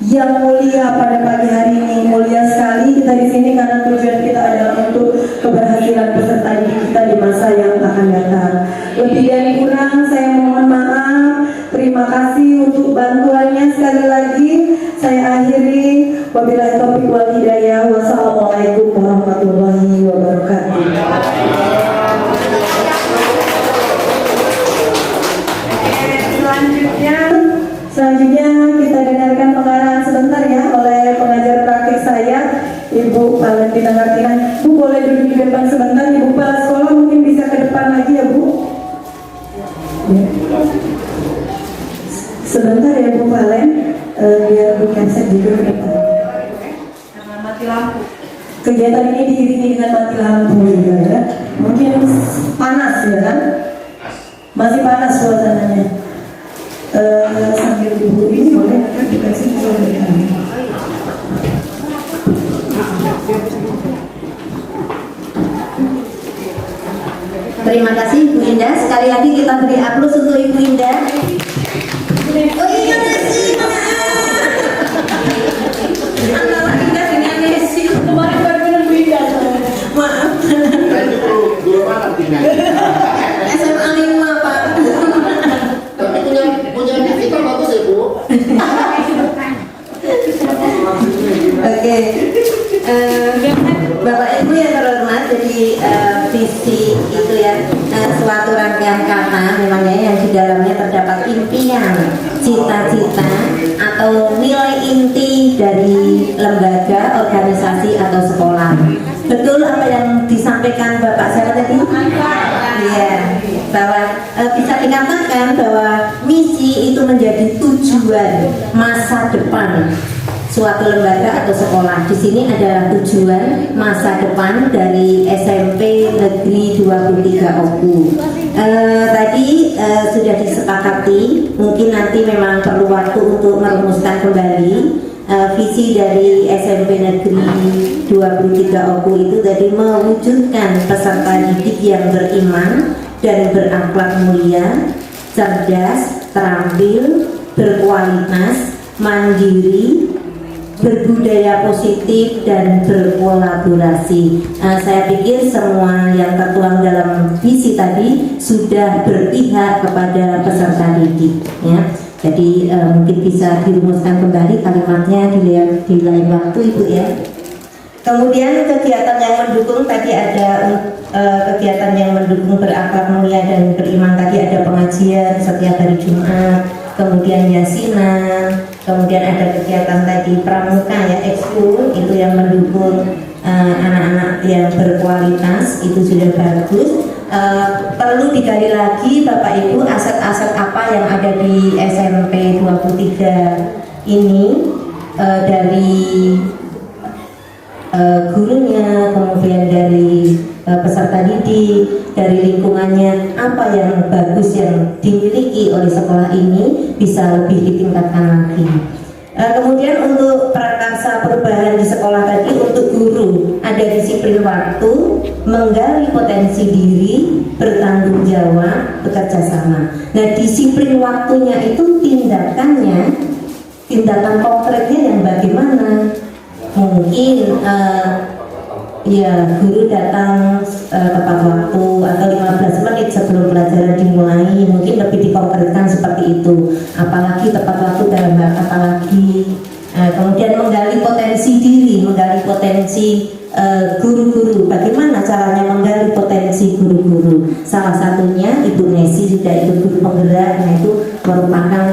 yang mulia pada pagi hari ini. Mulia sekali kita di sini karena tujuan kita adalah untuk keberhasilan peserta didik kita di masa yang akan datang. Lebih dan kurang saya mohon maaf. Terima kasih untuk bantuannya sekali lagi. Saya akhiri. Wabillahi taufiq wal hidayah. Wassalamualaikum warahmatullahi wabarakatuh. Selanjutnya kita dengarkan pengarahan sebentar ya oleh pengajar praktik saya, Ibu Valentina Kartina. Bu boleh duduk di depan sebentar. Ibu Kepala Sekolah mungkin bisa ke depan lagi ya Bu. Ya. Sebentar ya Bu Valen, biar Bu Kemset juga ke depan. Mati lampu. Kegiatan ini diiringi dengan mati lampu juga ya. Mungkin panas ya kan? Masih panas suasananya. Sambil dulu ini boleh dikasih boleh. Terima kasih Bu Indah. Sekali lagi kita beri aplaus untuk Ibu Indah. Oh iya Nesi, antara Indah dengan Nesi kemarin baru benar Bu Indah. Maaf. Itu guru mana tinggal? SMA 5 Pak. Tapi punya kita bagus ya Bu. Oke. Bapak Ibu yang terhormat, jadi visi itu ya suatu rangkaian kata memangnya yang di dalamnya terdapat impian, cita-cita atau nilai inti dari lembaga, organisasi atau sekolah. Betul apa yang disampaikan Bapak saya tadi? Iya, bahwa bisa dikatakan bahwa misi itu menjadi tujuan masa depan suatu lembaga atau sekolah. Di sini adalah tujuan masa depan dari SMP Negeri 23 Oku. Tadi sudah disepakati, mungkin nanti memang perlu waktu untuk merumuskan kembali visi dari SMP Negeri 23 Oku itu tadi mewujudkan peserta didik yang beriman dan berakhlak mulia, cerdas, terampil, berkualitas, mandiri, berbudaya positif dan berkolaborasi. Saya pikir semua yang tertuang dalam visi tadi sudah berpihak kepada peserta didik ya. Jadi mungkin bisa dirumuskan kembali kalimatnya di lain waktu Ibu ya. Kemudian kegiatan yang mendukung tadi ada kegiatan yang mendukung berakhlak mulia dan beriman, tadi ada pengajian setiap hari Jumat, kemudian yasinan, kemudian ada kegiatan tadi pramuka ya, ekskul itu yang mendukung anak-anak yang berkualitas, itu sudah bagus. Perlu digali lagi Bapak Ibu aset-aset apa yang ada di SMP 23 ini, dari gurunya, kemudian dari peserta didik, dari lingkungannya, apa yang bagus yang dimiliki oleh sekolah ini bisa lebih ditingkatkan lagi. Kemudian untuk prakarsa perubahan di sekolah tadi, untuk guru ada disiplin waktu, menggali potensi diri, bertanggung jawab, bekerja sama. Nah, disiplin waktunya itu tindakan konkretnya yang bagaimana? Mungkin ya guru datang tepat waktu atau 15 menit sebelum pelajaran dimulai, mungkin lebih dikonkretkan seperti itu. Apalagi tepat waktu dalam hal apa lagi. Kemudian menggali potensi diri, menggali potensi guru-guru. Bagaimana caranya menggali potensi guru-guru? Salah satunya Ibu Nesi sudah ikut guru penggerak, nah itu merupakan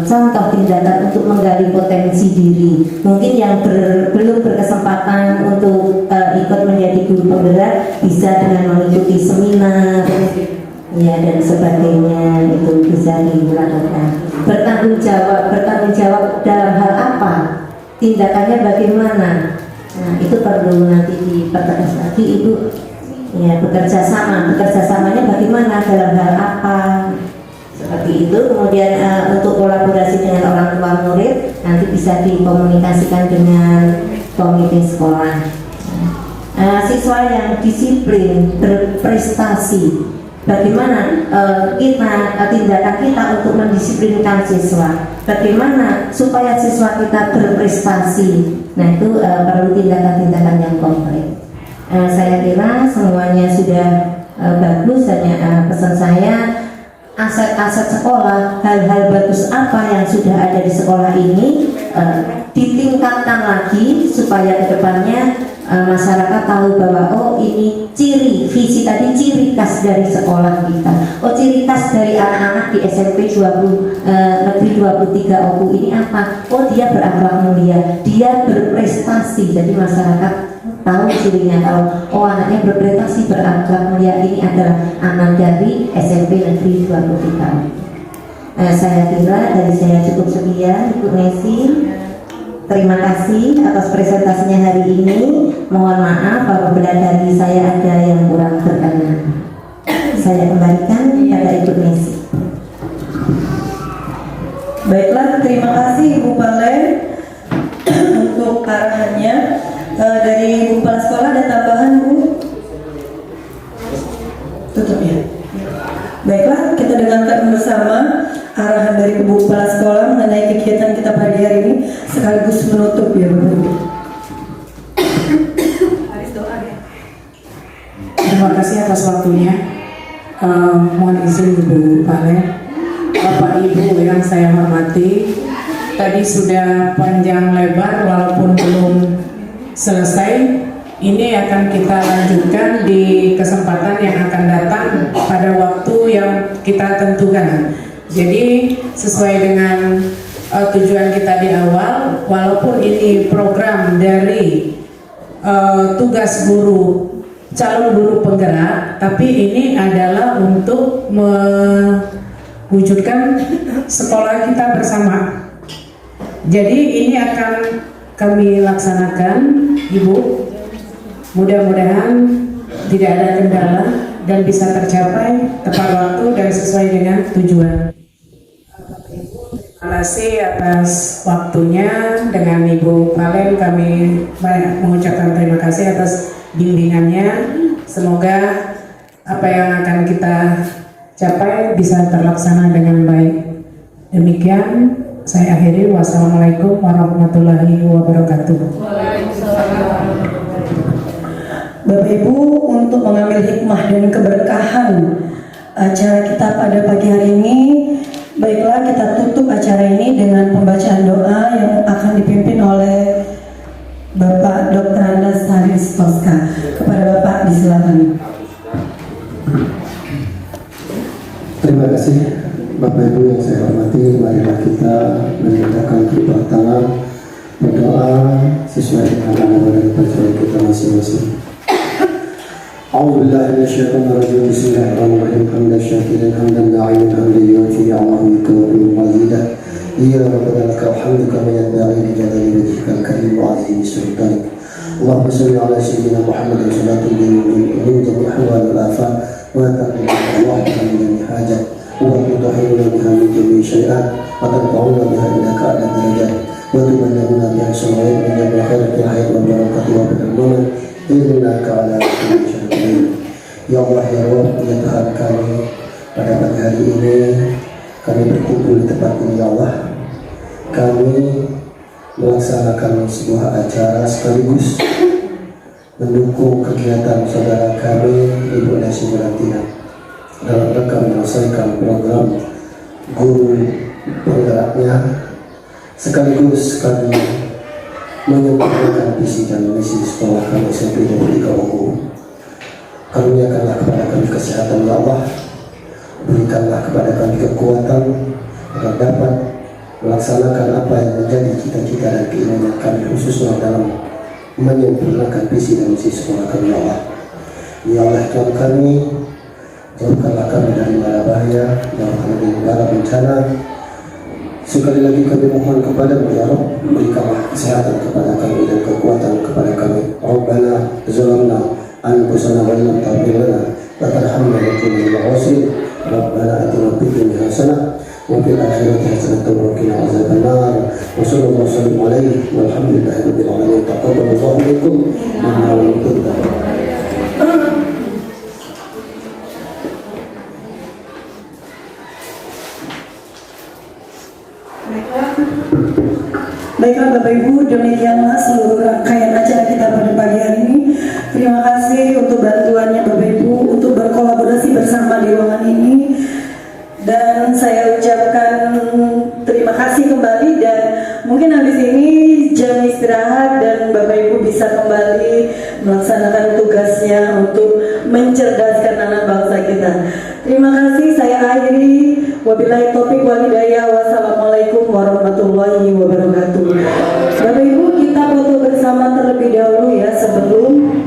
contoh tindakan untuk menggali potensi diri. Mungkin yang belum berkesempatan untuk ikut menjadi guru penggerak bisa dengan mengikuti seminar ya dan sebagainya, itu bisa dilakukan. Bertanggung jawab dalam hal apa? Tindakannya bagaimana? Nah, itu perlu nanti dipertegas lagi, Ibu. Ya, bekerja samanya bagaimana, dalam hal apa? Seperti itu. Kemudian untuk kolaborasi dengan orang tua murid nanti bisa dikomunikasikan dengan komite sekolah. Siswa yang disiplin, berprestasi, bagaimana tindakan kita untuk mendisiplinkan siswa, bagaimana supaya siswa kita berprestasi. Nah, itu perlu tindakan-tindakan yang konkret. Saya kira semuanya sudah bagus. Hanya pesan saya, aset-aset sekolah, hal-hal bagus apa yang sudah ada di sekolah ini ditingkatkan lagi supaya kedepannya masyarakat tahu bahwa oh ini visi tadi ciri khas dari sekolah kita, oh ciri khas dari anak-anak di SMP Negeri 23 Oku ini apa, oh dia berakhlak mulia, dia berprestasi. Jadi masyarakat tahu cirinya, kalau oh anaknya berprestasi, berakhlak mulia, ini adalah anak dari SMP Negeri 23. Saya kira dari saya cukup sekian, Ibu Nesi. Terima kasih atas presentasinya hari ini. Mohon maaf apabila dari saya ada yang kurang berkenan. Saya kembalikan pada Ibu Nesi. Baiklah, terima kasih Ibu Palen untuk arahannya. Dari Ibu Kepala Sekolah ada tambahan, Bu? Tutup ya. Baiklah, kita dengarkan bersama arahan dari Ibu Kepala Sekolah mengenai kegiatan kita pagi hari ini, sekaligus menutup ya, Bu. Terima kasih atas waktunya. Mohon izin Ibu Palen, Bapak Ibu yang saya hormati, tadi sudah panjang lebar walaupun belum selesai. Ini akan kita lanjutkan di kesempatan yang akan datang pada waktu yang kita tentukan. Jadi sesuai dengan tujuan kita di awal, walaupun ini program dari tugas guru, calon guru penggerak, tapi ini adalah untuk mewujudkan sekolah kita bersama. Jadi ini akan kami laksanakan, Ibu. Mudah-mudahan tidak ada kendala dan bisa tercapai tepat waktu dan sesuai dengan tujuan. Terima kasih atas waktunya. Dengan Ibu Palen kami mengucapkan terima kasih atas bimbingannya. Semoga apa yang akan kita capai bisa terlaksana dengan baik. Demikian saya akhiri. Wassalamualaikum warahmatullahi wabarakatuh. Bapak Ibu, untuk mengambil hikmah dan keberkahan acara kita pada pagi hari ini, baiklah kita tutup acara ini dengan pembacaan doa yang akan dipimpin oleh Bapak Dr. Andas Haris Toska. Kepada Bapak disilakan. Terima kasih Bapak Ibu yang saya hormati. Marilah kita menegakkan kedua tangan, berdoa sesuai dengan agama dan percaya kita masing-masing. أعوذ بالله من الشيطان الرجيم بسم الله الرحمن الرحيم حمدا شاكرا حمدا داعيا حمدا يوفي نعمه ويكرم مزيدا يا ربنا لك الحمد كما ينبغي لجلال وجهك الكريم وعظيم سلطانك اللهم صل على سيدنا محمد صلاة من جميع أحوال الآفات وتقضي الله من جميع حاجات وتطهرنا بها من جميع شيئات وترفعنا بها إليك أعلى الدرجات وتبلغنا بها السماوات من جميع خير الحياة والبركة وبالعلوم إنك على كل شيء قدير. Ya Allah ya Rabb, ya Tuhan kami, pada pagi hari ini kami berkumpul di tempat ini ya Allah. Kami melaksanakan sebuah acara sekaligus mendukung kegiatan saudara kami Ibu Nasi Bulantina dalam rangka menyelesaikan program guru penggeraknya, sekaligus kami menyempurnakan visi dan misi sekolah kami SMP 23 UU. Karuniakanlah kepada kami kesehatan ya Allah, berikanlah kepada kami kekuatan agar dapat melaksanakan apa yang menjadi cita-cita dan keinginan kami, khususnya dalam menyempurnakan visi dan misi sekolah kami ya Allah. Ya Allah Tuhan kami, jauhkanlah kami dari mara bahaya, jauhkanlah dari mara bencana. Sekali lagi kami mohon kepada-Mu ya Rabb, berikanlah kesehatan kepada kami dan kekuatan kepada kami. Rabbana zalamna anfusana wa lam taghfir lana wa tarhamna lanakunanna minal khasirin. Rabbana atina fid dunya hasanah wa fil akhirati hasanatan wa qina adzabannar. Wa sallallahu wasallam alaihi walhamdulillahi rabbil alamin. Taqabbalallahu minkum innahu antal tawwabur. Baiklah Bapak Ibu, demikianlah seluruh rangkaian acara kita pada pagi hari ini. Terima kasih untuk bantuannya Bapak Ibu untuk berkolaborasi bersama di ruangan ini. Dan saya ucapkan terima kasih kembali, dan mungkin habis ini jam istirahat dan Bapak Ibu bisa kembali melaksanakan tugasnya untuk mencerdaskan anak bangsa kita. Terima kasih, saya akhiri. Wabillahi taufiq wal hidayah. Wassalamualaikum warahmatullahi wabarakatuh. Bapak Ibu, kita foto bersama terlebih dahulu ya sebelum